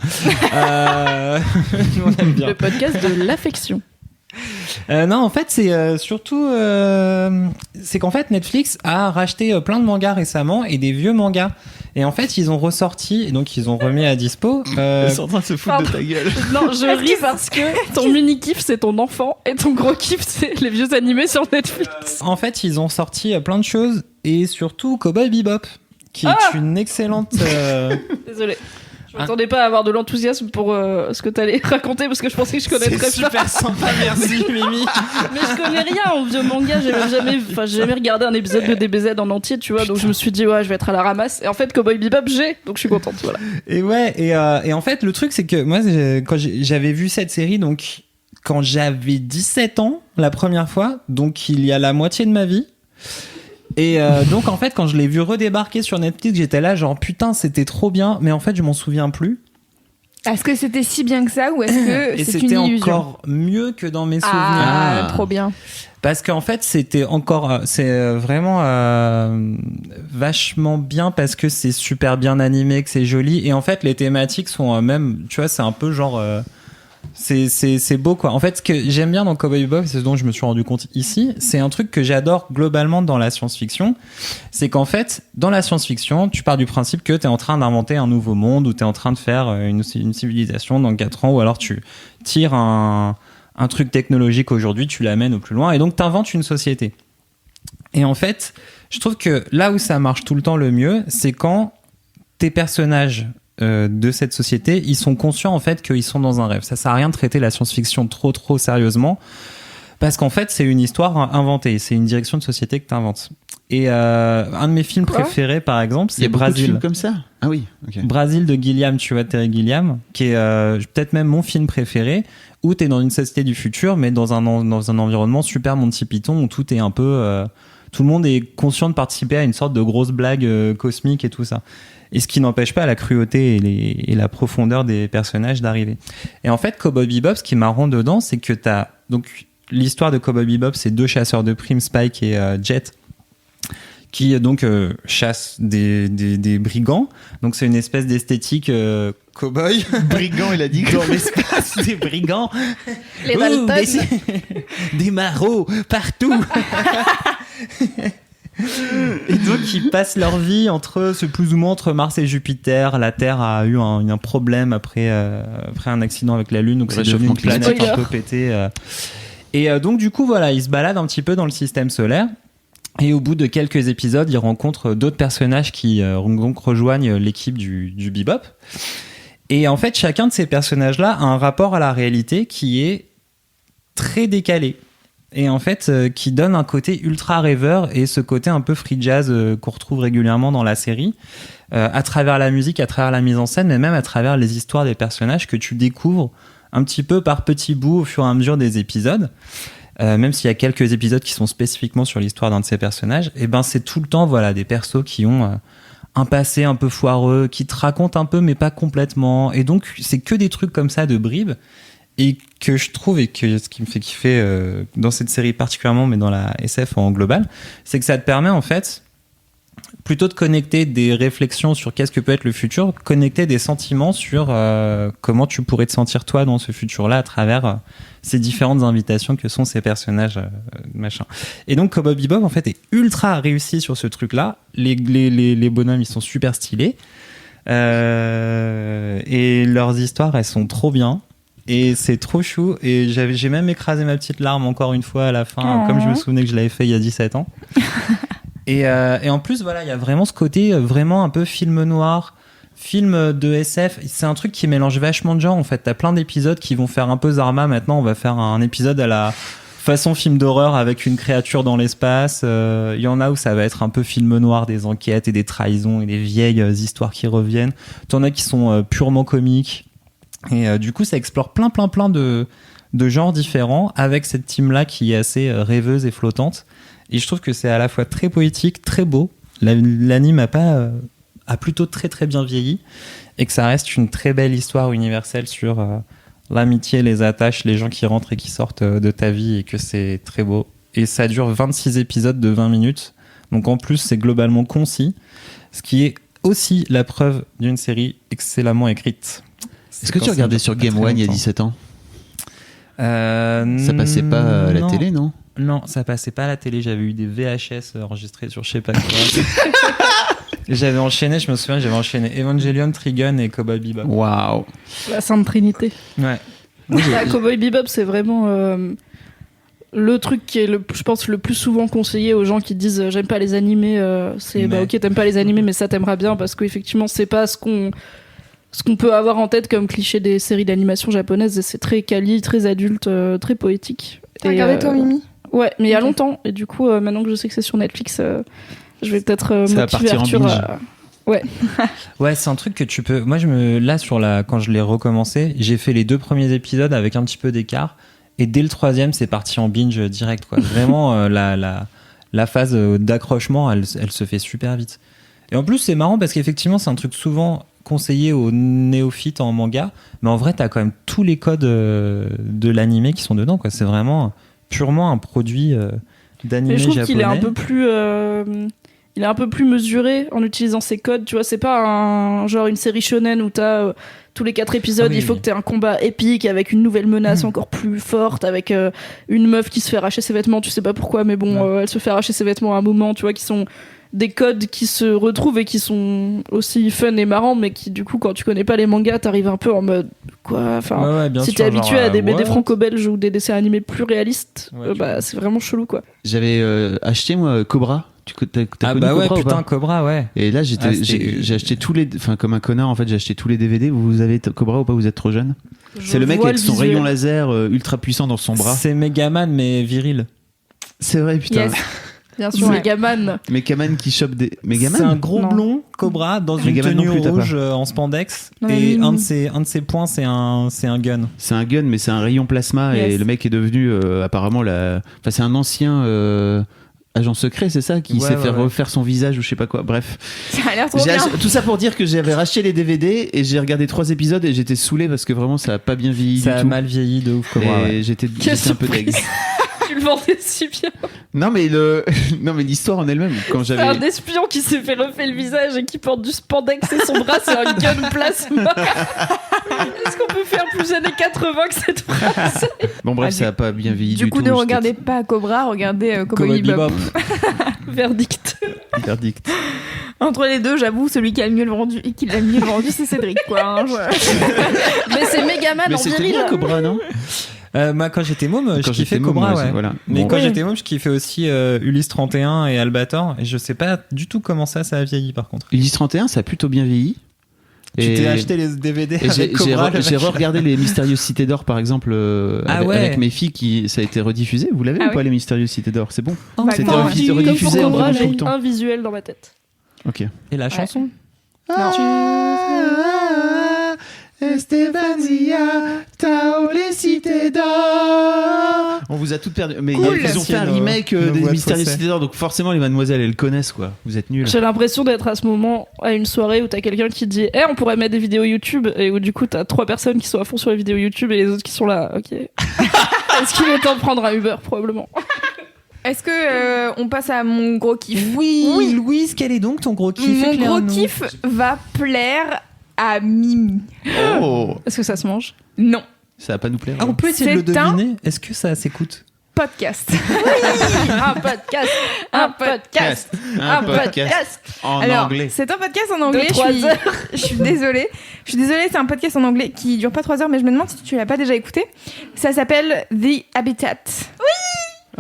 Nous, on aime bien. Le podcast de l'affection. Non, en fait, c'est surtout c'est qu'en fait Netflix a racheté plein de mangas récemment et des vieux mangas. Et en fait, ils ont ressorti et donc ils ont remis à dispo. Ils sont en train de se foutre de ta gueule. Non, je ris parce que ton mini kiff c'est ton enfant et ton gros kiff c'est les vieux animés sur Netflix. En fait, ils ont sorti plein de choses et surtout Cowboy Bebop, qui est une excellente. Désolée. Je m'attendais pas à avoir de l'enthousiasme pour ce que t'allais raconter parce que je pensais que je connaîtrais pas. C'est super sympa, merci Mimi. Mais je connais rien en vieux manga, j'ai jamais regardé un épisode de DBZ en entier, tu vois, donc je me suis dit je vais être à la ramasse. Et en fait Cowboy Bebop donc je suis contente, voilà. Et en fait le truc c'est que moi quand j'avais vu cette série donc quand j'avais 17 ans la première fois, donc il y a la moitié de ma vie. Et donc en fait quand je l'ai vu redébarquer sur Netflix, j'étais là genre putain c'était trop bien, mais en fait je m'en souviens plus. Est-ce que c'était si bien que ça ou est-ce que Et c'est une c'était illusion? encore mieux que dans mes souvenirs. Ah, trop bien. Parce qu'en fait, c'était encore. C'est vraiment vachement bien parce que c'est super bien animé, que c'est joli. Et en fait, les thématiques sont même. Tu vois, c'est un peu genre. C'est beau quoi. En fait, ce que j'aime bien dans Cowboy Bebop, c'est ce dont je me suis rendu compte ici, c'est un truc que j'adore globalement dans la science-fiction, c'est qu'en fait, dans la science-fiction, tu pars du principe que tu es en train d'inventer un nouveau monde ou tu es en train de faire une civilisation dans 4 ans ou alors tu tires un truc technologique aujourd'hui, tu l'amènes au plus loin et donc tu inventes une société. Et en fait, je trouve que là où ça marche tout le temps le mieux, c'est quand tes personnages de cette société, ils sont conscients en fait qu'ils sont dans un rêve. Ça sert à rien de traiter la science-fiction trop sérieusement parce qu'en fait c'est une histoire inventée, c'est une direction de société que tu inventes. Et un de mes films préférés par exemple, c'est Brazil. Il y a beaucoup de films comme ça. Ah oui. Okay. Brazil de Gilliam, tu vois, Terry Gilliam, qui est peut-être même mon film préféré, où tu es dans une société du futur, mais dans un environnement super Monty Python où tout est un peu tout le monde est conscient de participer à une sorte de grosse blague cosmique et tout ça. Et ce qui n'empêche pas la cruauté et la profondeur des personnages d'arriver. Et en fait, Cowboy Bebop, ce qui est marrant dedans, c'est que t'as... Donc, l'histoire de Cowboy Bebop, c'est 2 chasseurs de primes, Spike et Jet, qui donc chassent des brigands. Donc, c'est une espèce d'esthétique cowboy. Brigand, il a dit. Dans l'espace, des brigands. Les Dalton. Des marauds partout. Et donc ils passent leur vie c'est plus ou moins entre Mars et Jupiter. La Terre a eu un problème après un accident avec la Lune, donc c'est devenu une planète un peu pétée. Et donc du coup voilà, ils se baladent un petit peu dans le système solaire. Et au bout de quelques épisodes, ils rencontrent d'autres personnages qui donc rejoignent l'équipe du Bebop. Et en fait, chacun de ces personnages-là a un rapport à la réalité qui est très décalé. Et en fait qui donne un côté ultra rêveur et ce côté un peu free jazz qu'on retrouve régulièrement dans la série à travers la musique, à travers la mise en scène, mais même à travers les histoires des personnages que tu découvres un petit peu par petits bouts au fur et à mesure des épisodes. Même s'il y a quelques épisodes qui sont spécifiquement sur l'histoire d'un de ces personnages, et ben c'est tout le temps voilà des persos qui ont un passé un peu foireux, qui te racontent un peu mais pas complètement, et donc c'est que des trucs comme ça de bribes. Et que je trouve, et que ce qui me fait kiffer dans cette série particulièrement, mais dans la SF en global, c'est que ça te permet en fait, plutôt de connecter des réflexions sur qu'est-ce que peut être le futur, connecter des sentiments sur comment tu pourrais te sentir toi dans ce futur-là à travers ces différentes invitations que sont ces personnages machin. Et donc Cowboy Bebop en fait est ultra réussi sur ce truc-là. Les bonhommes ils sont super stylés et leurs histoires elles sont trop bien. Et c'est trop chou. Et j'ai même écrasé ma petite larme encore une fois à la fin, comme je me souvenais que je l'avais fait il y a 17 ans. Et en plus, voilà, il y a vraiment ce côté vraiment un peu film noir, film de SF. C'est un truc qui mélange vachement de genres. En fait, t'as plein d'épisodes qui vont faire un peu Zarma. Maintenant, on va faire un épisode à la façon film d'horreur avec une créature dans l'espace. Il y en a où ça va être un peu film noir, des enquêtes et des trahisons et des vieilles histoires qui reviennent. T'en as qui sont purement comiques. Et du coup, ça explore plein de genres différents avec cette team-là qui est assez rêveuse et flottante. Et je trouve que c'est à la fois très poétique, très beau. L'anime a plutôt très bien vieilli et que ça reste une très belle histoire universelle sur l'amitié, les attaches, les gens qui rentrent et qui sortent de ta vie et que c'est très beau. Et ça dure 26 épisodes de 20 minutes. Donc en plus, c'est globalement concis, ce qui est aussi la preuve d'une série excellemment écrite. Est-ce que tu regardais sur Game One il y a 17 ans ? Ça passait pas à la télé, non ? Non, ça passait pas à la télé. J'avais eu des VHS enregistrés sur je sais pas quoi. J'avais enchaîné Evangelion, Trigun et Cowboy Bebop. Waouh. La Sainte Trinité. Ouais. Cowboy Bebop, c'est vraiment le truc qui est, je pense, le plus souvent conseillé aux gens qui disent j'aime pas les animés. Ok, t'aimes pas les animés, mais ça t'aimeras bien parce qu'effectivement, c'est pas ce qu'on peut avoir en tête comme cliché des séries d'animation japonaises. Et c'est très quali, très adulte, très poétique. T'as regardé toi, Mimi ? Ouais, mais il y a longtemps. Et du coup, maintenant que je sais que c'est sur Netflix, je vais peut-être motiver Arthur à... Ouais. Ouais, c'est un truc que tu peux... Moi, quand je l'ai recommencé, j'ai fait les 2 premiers épisodes avec un petit peu d'écart. Et dès le 3e, c'est parti en binge direct, quoi. Vraiment, la phase d'accrochement, elle se fait super vite. Et en plus, c'est marrant parce qu'effectivement, c'est un truc souvent conseillé aux néophytes en manga, mais en vrai, t'as quand même tous les codes de l'animé qui sont dedans, quoi. C'est vraiment purement un produit d'animé Mais je trouve japonais. qu'il est un peu plus. Il est un peu plus mesuré en utilisant ses codes, tu vois, c'est pas genre une série shonen où t'as tous les 4 épisodes, il faut que t'aies un combat épique avec une nouvelle menace encore plus forte, avec une meuf qui se fait arracher ses vêtements, tu sais pas pourquoi, mais bon, elle se fait arracher ses vêtements à un moment, tu vois, qui sont des codes qui se retrouvent et qui sont aussi fun et marrants, mais qui du coup quand tu connais pas les mangas t'arrives un peu en mode quoi, enfin si t'es habitué à des BD franco-belges ou des dessins animés plus réalistes, c'est vraiment chelou quoi. J'avais acheté moi Cobra. T'as connu bah ouais, Cobra, putain, Cobra, ouais. Et là, j'ai acheté tous les, enfin comme un connard en fait, j'ai acheté tous les DVD. Vous avez Cobra ou pas? Vous êtes trop jeune? C'est le mec avec son rayon laser ultra puissant dans son bras. C'est Megaman mais viril. C'est vrai, putain. Yes. Bien sûr, Megaman. Megaman qui chope des. Megaman. C'est un gros blond Cobra dans une Megaman tenue non plus, rouge en spandex. Et un de ses points, c'est un gun. C'est un gun, mais c'est un rayon plasma. Yes. Et le mec est devenu apparemment enfin, c'est un ancien. Agent secret, c'est ça, qui s'est fait refaire son visage ou je sais pas quoi. Bref. Ça a l'air trop bien. Tout ça pour dire que j'avais racheté les DVD et j'ai regardé 3 épisodes et j'étais saoulé parce que vraiment ça a pas bien vieilli du tout. Ça a mal vieilli de ouf, Cobra. Et j'étais un peu deg. Tu le vendais si bien. Non mais l'histoire en elle-même quand C'est j'avais un espion qui s'est fait refaire le visage et qui porte du spandex et son bras c'est un gun plasma. Est-ce qu'on peut faire plus années 80 que cette phrase? Bon bref, ça a pas bien vieilli du tout. Du coup, ne regardez pas Cobra, regardez Cowboy Bebop. Verdict. Verdict. Entre les deux, j'avoue, celui qui l'a mieux vendu, c'est Cédric, quoi. Hein, Mais c'est Megaman Mais en c'était viril. bien Cobra, non? Moi, quand j'étais môme, je kiffais Cobra, ouais. Voilà. Mais Bon. quand j'étais môme, je kiffais aussi Ulysse 31 et Albator. Et je sais pas du tout comment ça a vieilli, par contre. Ulysse 31, ça a plutôt bien vieilli. Tu t'es acheté les DVD et avec Cobra, j'ai re-regardé les Mystérieuses Cités d'Or par exemple avec mes filles ça a été rediffusé. Vous l'avez ou pas les Mystérieuses Cités d'Or? C'est bon. C'était rediffusé en Cobra, tout le j'ai temps. un visuel dans ma tête. Ok. Et la chanson Estefanzia, Tao les cités d'or. On vous a toutes perdu. Mais Cool. ils ont fait un remake des Mystérieuses Cités d'Or, donc forcément les mademoiselles elles connaissent quoi. Vous êtes nuls. J'ai l'impression d'être à ce moment à une soirée où t'as quelqu'un qui dit on pourrait mettre des vidéos YouTube, et où du coup t'as 3 personnes qui sont à fond sur les vidéos YouTube et les autres qui sont là. Ok. Est-ce qu'il est temps de prendre un Uber? Probablement. Est-ce que on passe à mon gros kiff? Oui, Louise, quel est donc ton gros kiff? Mon gros kiff va plaire à Mimi. Oh. Est-ce que ça se mange? Non. Ça va pas nous plaire. On peut essayer de le C'est un- deviner. Est-ce que ça s'écoute? Podcast. Un podcast. Un podcast. Un podcast en Alors, anglais. c'est un podcast en anglais. De 3 heures. Je suis désolée. C'est un podcast en anglais qui dure pas 3 heures, mais je me demande si tu l'as pas déjà écouté. Ça s'appelle The Habitat.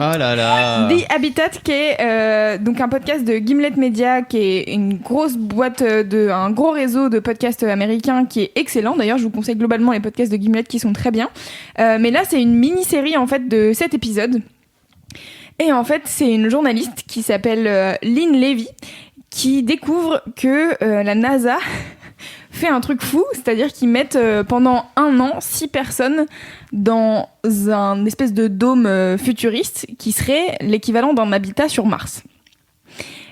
Oh là là. The Habitat, qui est donc un podcast de Gimlet Media, qui est une grosse boîte un gros réseau de podcasts américains qui est excellent. D'ailleurs, je vous conseille globalement les podcasts de Gimlet qui sont très bien. Mais là, c'est une mini-série en fait de 7 épisodes. Et en fait, c'est une journaliste qui s'appelle Lynn Levy qui découvre que la NASA fait un truc fou, c'est-à-dire qu'ils mettent pendant 1 an 6 personnes dans un espèce de dôme futuriste qui serait l'équivalent d'un habitat sur Mars.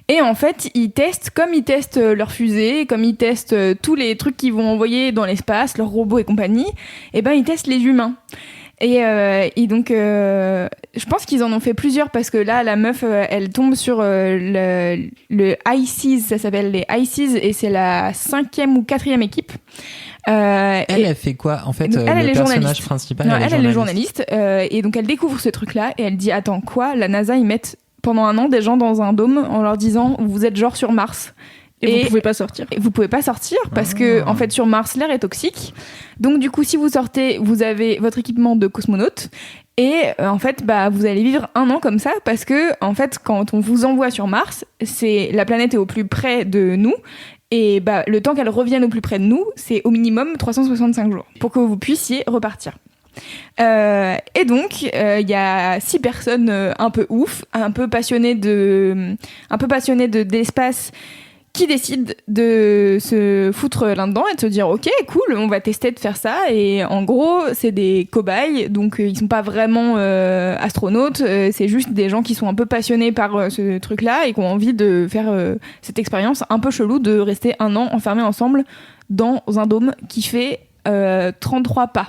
Et en fait, ils testent, comme ils testent leurs fusées, comme ils testent tous les trucs qu'ils vont envoyer dans l'espace, leurs robots et compagnie, et ben ils testent les humains. Et donc, je pense qu'ils en ont fait plusieurs parce que là, la meuf, elle tombe sur le ICES, ça s'appelle les ICES, et c'est la 5e ou 4e équipe. Elle fait quoi en fait? Donc, elle le est personnage journaliste. principal. Non, elle est journaliste. Et donc, elle découvre ce truc-là et elle dit attends, quoi? La NASA, ils mettent pendant 1 an des gens dans un dôme en leur disant vous êtes genre sur Mars. Et vous pouvez pas sortir. Et vous pouvez pas sortir parce que en fait sur Mars l'air est toxique. Donc du coup si vous sortez, vous avez votre équipement de cosmonaute et en fait vous allez vivre 1 an comme ça parce que en fait quand on vous envoie sur Mars, c'est la planète est au plus près de nous et le temps qu'elle revienne au plus près de nous, c'est au minimum 365 jours pour que vous puissiez repartir. Et donc il y a 6 personnes un peu ouf, un peu passionnées de l'espace qui décide de se foutre là-dedans et de se dire ok cool, on va tester de faire ça. Et en gros c'est des cobayes, donc ils sont pas vraiment astronautes, c'est juste des gens qui sont un peu passionnés par ce truc là et qui ont envie de faire cette expérience un peu chelou de rester 1 an enfermés ensemble dans un dôme qui fait 33 pas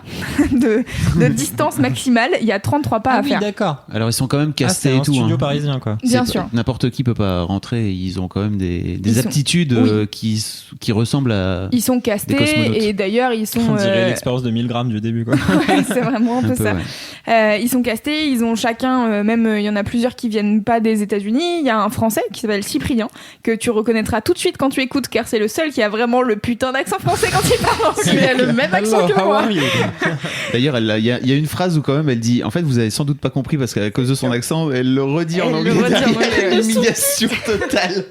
de distance maximale. Il y a 33 pas à oui, faire. D'accord. Alors ils sont quand même C'est castés un et tout. studio hein. parisien, quoi. Bien C'est sûr. pas- N'importe qui peut pas rentrer. Ils ont quand même des Ils sont- aptitudes qui ressemblent à. Ils sont Des castés cosmonautes. et d'ailleurs ils sont On dirait l'expérience de 1000 grammes du début, quoi. ouais, c'est vraiment un peu ça. ouais. Ils sont castés, ils ont chacun, même il y en a plusieurs qui viennent pas des États-Unis. Il y a un Français qui s'appelle Cyprien que tu reconnaîtras tout de suite quand tu écoutes, car c'est le seul qui a vraiment le putain d'accent français quand il parle anglais. Il a le même accent que Hello, how moi. are you? D'ailleurs, il y a une phrase où quand même elle dit, en fait, vous avez sans doute pas compris parce qu'à cause de son accent, elle le redit en Elle anglais. le redit en derrière. anglais. Humiliation totale.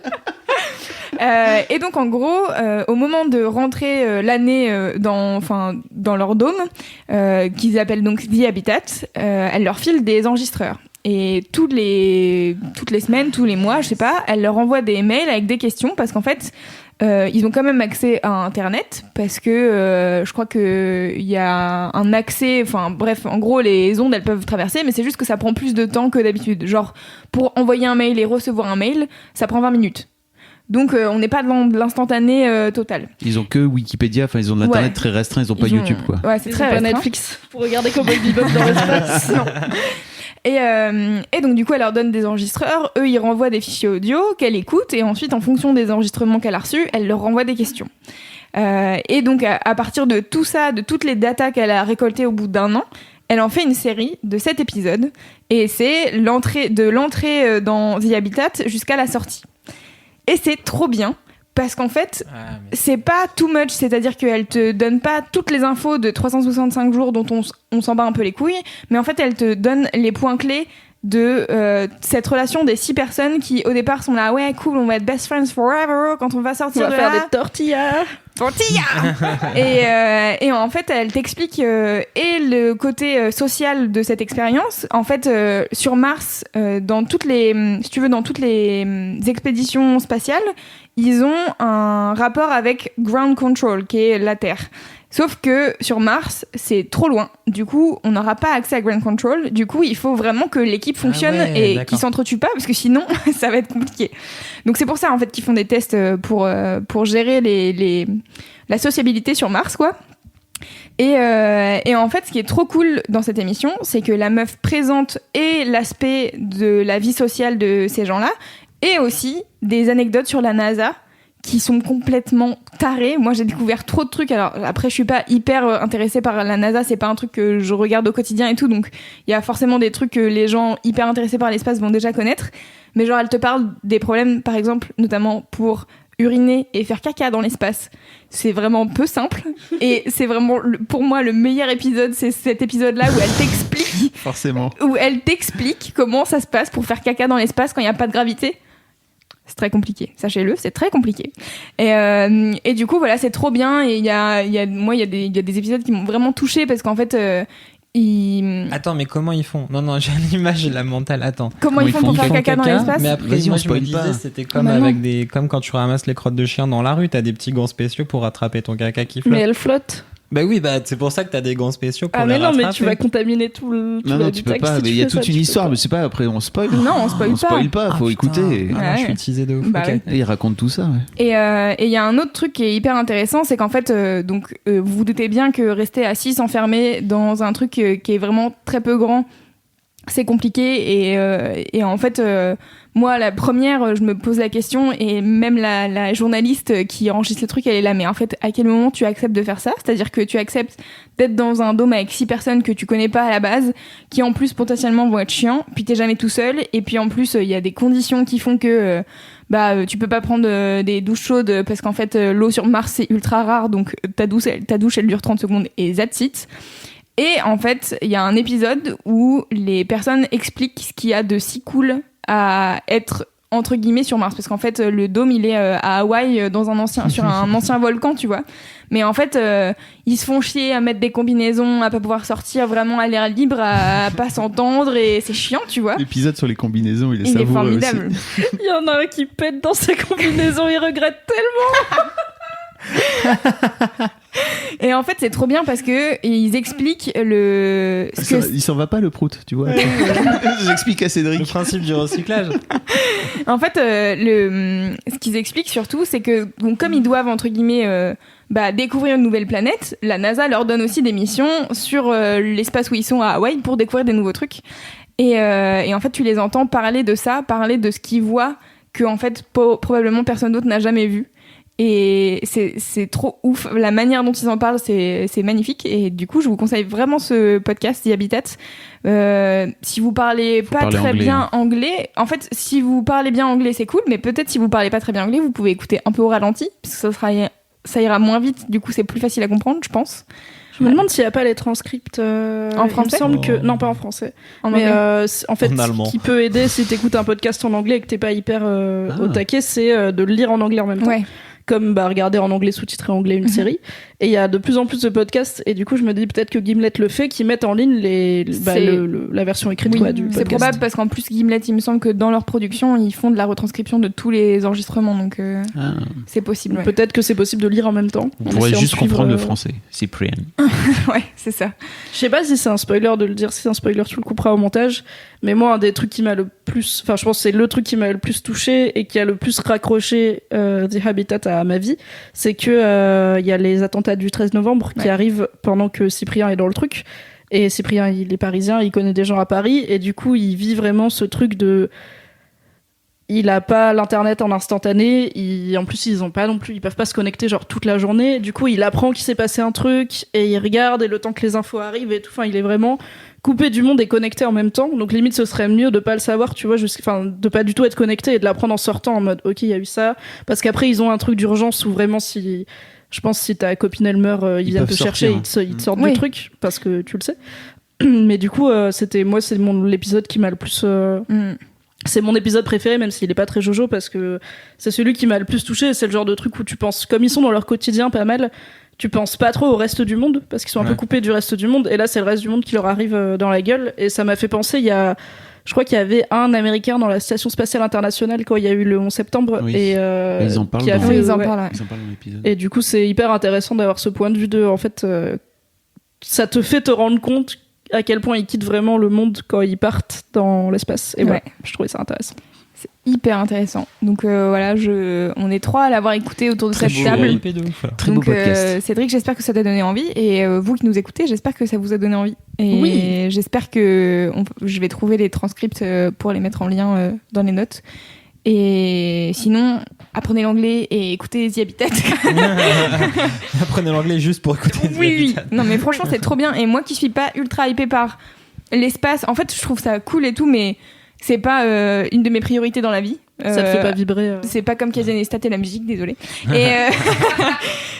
Et donc en gros, au moment de rentrer l'année dans leur dôme, qu'ils appellent donc The Habitat, elle leur file des enregistreurs. Et toutes les semaines, tous les mois, je sais pas, elle leur envoie des mails avec des questions parce qu'en fait, ils ont quand même accès à Internet parce que je crois que il y a un accès, enfin bref, en gros les ondes elles peuvent traverser, mais c'est juste que ça prend plus de temps que d'habitude. Genre pour envoyer un mail et recevoir un mail, ça prend 20 minutes. Donc on n'est pas dans de l'instantané total. Ils ont que Wikipédia, enfin ils ont de l'internet Ouais. très restreint, ils ont pas Ils ont- YouTube quoi. Ouais, c'est C'est très pas restreint. Netflix pour regarder Cowboy Bebop dans l'espace. Non. Et donc du coup elle leur donne des enregistreurs, eux ils renvoient des fichiers audio qu'elle écoute et ensuite en fonction des enregistrements qu'elle a reçus, elle leur renvoie des questions. Et donc à partir de tout ça, de toutes les datas qu'elle a récoltées au bout d'1 an, elle en fait une série de 7 épisodes et c'est l'entrée dans The Habitat jusqu'à la sortie. Et c'est trop bien parce qu'en fait c'est pas too much, c'est-à-dire qu'elle te donne pas toutes les infos de 365 jours dont on s'en bat un peu les couilles, mais en fait elle te donne les points clés de cette relation des 6 personnes qui au départ sont là ouais cool on va être best friends forever quand on va On sortir va de faire là. des tortillas. Tortilla et en fait elle t'explique et le côté social de cette expérience. En fait sur Mars dans toutes les expéditions spatiales ils ont un rapport avec ground control qui est la Terre. Sauf que sur Mars, c'est trop loin. Du coup, on n'aura pas accès à ground control. Du coup, il faut vraiment que l'équipe fonctionne ouais, et d'accord. qu'ils s'entretuent pas parce que sinon, ça va être compliqué. Donc c'est pour ça en fait qu'ils font des tests pour gérer la sociabilité sur Mars, quoi. Et en fait, ce qui est trop cool dans cette émission, c'est que la meuf présente et l'aspect de la vie sociale de ces gens-là et aussi des anecdotes sur la NASA qui sont complètement tarées. Moi, j'ai découvert trop de trucs. Alors après, je suis pas hyper intéressée par la NASA, c'est pas un truc que je regarde au quotidien et tout, donc il y a forcément des trucs que les gens hyper intéressés par l'espace vont déjà connaître. Mais genre, elle te parle des problèmes, par exemple, notamment pour uriner et faire caca dans l'espace. C'est vraiment peu simple. Et c'est vraiment, pour moi, le meilleur épisode, c'est cet épisode-là où elle t'explique comment ça se passe pour faire caca dans l'espace quand il n'y a pas de gravité. C'est très compliqué, sachez-le, c'est très compliqué. Et du coup, voilà, c'est trop bien. Et il y a des épisodes qui m'ont vraiment touchée parce qu'en fait, Attends, mais comment ils font? Non, j'ai l'image, la mentale. Attends. Comment ils font pour faire caca dans l'espace? Mais après, Vas-y, moi, on je me spoil disais, pas. c'était comme Bah non. comme quand tu ramasses les crottes de chien dans la rue, t'as des petits gants spéciaux pour rattraper ton caca qui flotte. Mais elle flotte. Bah oui, c'est pour ça que t'as des gants spéciaux pour Ah les mais non, mais rattraper. tu vas contaminer tout le. tout Non, tu l'habitat peux pas. si Mais tu il y a fais toute ça, une tu peux histoire, pas. mais c'est pas après on spoil. Non, on spoil pas. spoil pas, faut putain. écouter. Ah, non, je suis Ouais. teasé de ouf. Bah Ok. ouais. Et il raconte tout ça. Ouais. Et il y a un autre truc qui est hyper intéressant, c'est qu'en fait, vous vous doutez bien que rester assis enfermé dans un truc qui est vraiment très peu grand, c'est compliqué. Et en fait, moi, la première, je me pose la question, et même la journaliste qui enregistre le truc, elle est là. Mais en fait, à quel moment tu acceptes de faire ça? C'est-à-dire que tu acceptes d'être dans un dôme avec 6 personnes que tu connais pas à la base, qui en plus potentiellement vont être chiants, puis t'es jamais tout seul, et puis en plus, il y a des conditions qui font que tu peux pas prendre des douches chaudes parce qu'en fait, l'eau sur Mars, c'est ultra rare, donc ta douche, elle dure 30 secondes, et that's it. Et en fait, il y a un épisode où les personnes expliquent ce qu'il y a de si cool à être entre guillemets sur Mars, parce qu'en fait le dôme il est à Hawaï sur un ancien volcan, tu vois. Mais en fait ils se font chier à mettre des combinaisons, à pas pouvoir sortir vraiment à l'air libre, à pas s'entendre, et c'est chiant, tu vois. L'épisode sur les combinaisons, il est Il est savoureux formidable. aussi. Il y en a un qui pète dans ses combinaisons, il regrette tellement. Et en fait c'est trop bien parce que ils expliquent Il s'en va pas le prout, tu vois. J'explique à Le Cédric. principe du recyclage. En fait, ce qu'ils expliquent surtout, c'est que donc, comme ils doivent, entre guillemets, découvrir une nouvelle planète, la NASA leur donne aussi des missions sur l'espace où ils sont à Hawaï pour découvrir des nouveaux trucs. Et en fait, tu les entends parler de ça, parler de ce qu'ils voient que, en fait, probablement personne d'autre n'a jamais vu. Et c'est trop ouf. La manière dont ils en parlent, c'est magnifique. Et du coup, je vous conseille vraiment ce podcast, The Habitat. Si vous parlez pas très bien anglais, en fait, si vous parlez bien anglais, c'est cool. Mais peut-être si vous parlez pas très bien anglais, vous pouvez écouter un peu au ralenti, parce que ça ira moins vite. Du coup, c'est plus facile à comprendre, je pense. Je me demande s'il n'y a pas les transcripts en français. Il me semble que non, pas en français. En mais anglais. en fait, En allemand. ce qui peut aider si t'écoutes un podcast en anglais et que t'es pas hyper au taquet, c'est de le lire en anglais en même temps. Ouais. Comme regarder en anglais sous-titré anglais une série. Et il y a de plus en plus de podcasts, et du coup je me dis peut-être que Gimlet le fait, qu'ils mettent en ligne la version écrite Oui, du podcast. c'est probable, parce qu'en plus Gimlet, il me semble que dans leur production, ils font de la retranscription de tous les enregistrements, donc c'est possible. Ouais. Peut-être que c'est possible de lire en même temps. On pourrait juste comprendre le français. Cyprien. Ouais, c'est ça. Je sais pas si c'est un spoiler de le dire, si c'est un spoiler tu le couperas au montage, mais moi un des trucs qui m'a le plus, enfin je pense que c'est le truc qui m'a le plus touché et qui a le plus raccroché The Habitat à ma vie, c'est que y a les attentats du 13 novembre qui arrivent pendant que Cyprien est dans le truc, et Cyprien il est parisien, il connaît des gens à Paris, et du coup il vit vraiment ce truc de... Il a pas l'internet en instantané, en plus ils ont pas non plus, ils peuvent pas se connecter genre toute la journée, du coup il apprend qu'il s'est passé un truc et il regarde, et le temps que les infos arrivent et tout, enfin il est vraiment coupé du monde et connecté en même temps, donc limite ce serait mieux de pas le savoir, tu vois, de pas du tout être connecté et de l'apprendre en sortant en mode ok il y a eu ça, parce qu'après ils ont un truc d'urgence où vraiment si ta copine elle meurt, ils viennent te chercher, ils te sortent du truc parce que tu le sais. Mais du coup c'est l'épisode qui m'a le plus c'est mon épisode préféré, même s'il est pas très jojo, parce que c'est celui qui m'a le plus touché. C'est le genre de truc où tu penses, comme ils sont dans leur quotidien pas mal, tu penses pas trop au reste du monde, parce qu'ils sont un peu coupés du reste du monde, et là c'est le reste du monde qui leur arrive dans la gueule. Et ça m'a fait penser, je crois qu'il y avait un Américain dans la station spatiale internationale quand il y a eu le 11 septembre. Oui. Et ils en parlent ils en parlent dans l'épisode. Et du coup c'est hyper intéressant d'avoir ce point de vue de, en fait, ça te fait te rendre compte à quel point ils quittent vraiment le monde quand ils partent dans l'espace. Et voilà, je trouvais ça intéressant. C'est hyper intéressant. Donc voilà, on est trois à l'avoir écouté autour de cette table. Très beau podcast. Cédric, j'espère que ça t'a donné envie, et vous qui nous écoutez, j'espère que ça vous a donné envie. Et j'espère que je vais trouver les transcripts pour les mettre en lien dans les notes. Et sinon, apprenez l'anglais et écoutez The Habitat. Apprenez l'anglais juste pour écouter The Habitat. Non mais franchement, c'est trop bien. Et moi qui suis pas ultra hypée par l'espace, en fait, je trouve ça cool et tout, mais c'est pas une de mes priorités dans la vie. Ça te fait pas vibrer C'est pas comme Casey Neistat et la musique, désolée.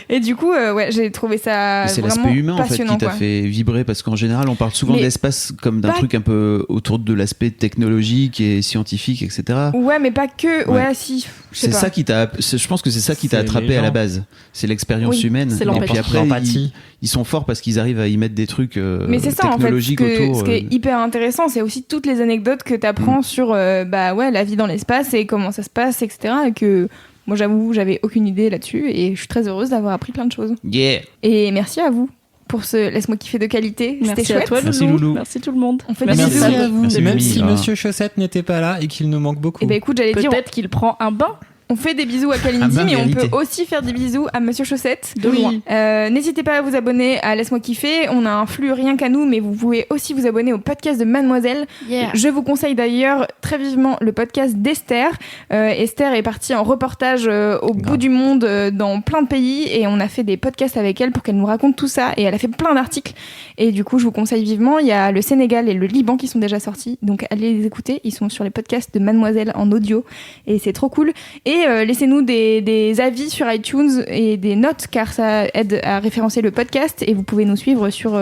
Et du coup, j'ai trouvé ça c'est vraiment l'aspect humain passionnant, en fait qui t'a fait vibrer, parce qu'en général on parle souvent de l'espace comme d'un truc un peu autour de l'aspect technologique et scientifique, etc. Ouais, mais pas que. Ouais, si. C'est ça qui je pense que c'est ça qui t'a attrapé à la base. C'est l'expérience humaine. C'est et puis après l'empathie. Ils sont forts parce qu'ils arrivent à y mettre des trucs mais c'est ça, technologiques en fait, autour. Ce qui est hyper intéressant, c'est aussi toutes les anecdotes que t'apprends sur la vie dans l'espace et comment ça se passe, etc. Et que moi, j'avoue, j'avais aucune idée là-dessus, et je suis très heureuse d'avoir appris plein de choses. Yeah. Et merci à vous pour ce Laisse-moi kiffer de qualité. C'était Merci chouette. à toi, Merci, Loulou. Merci tout le monde. On fait Merci des bisous. à vous. Merci, Et même Mimi. si Monsieur Chaussette n'était pas là et qu'il nous manque beaucoup. Et ben écoute, j'allais dire, Peut-être qu'il prend un bain. on fait des bisous à Kalindi, mais on peut aussi faire des bisous à Monsieur Chaussette. De loin. N'hésitez pas à vous abonner à Laisse-moi kiffer. On a un flux rien qu'à nous, mais vous pouvez aussi vous abonner au podcast de Mademoiselle. Yeah. Je vous conseille d'ailleurs très vivement le podcast d'Esther. Esther est partie en reportage au bout du monde, dans plein de pays, et on a fait des podcasts avec elle pour qu'elle nous raconte tout ça, et elle a fait plein d'articles, et du coup je vous conseille vivement. Il y a le Sénégal et le Liban qui sont déjà sortis, donc allez les écouter, ils sont sur les podcasts de Mademoiselle en audio, et c'est trop cool. Et Et laissez-nous des avis sur iTunes et des notes car ça aide à référencer le podcast. Et vous pouvez nous suivre sur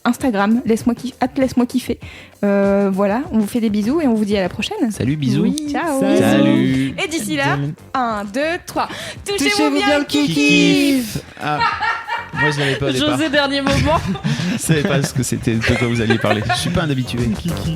Instagram, laisse-moi kiffer. Voilà, on vous fait des bisous et on vous dit à la prochaine. Salut, bisous. Oui, ciao. Salut. Et d'ici là, 1, 2, 3. Touchez-vous bien le kiki. Ah, moi je l'avais pas au départ. José, dernier moment. Je savais pas ce que c'était, de quoi vous alliez parler. Je suis pas un habitué. Kiki.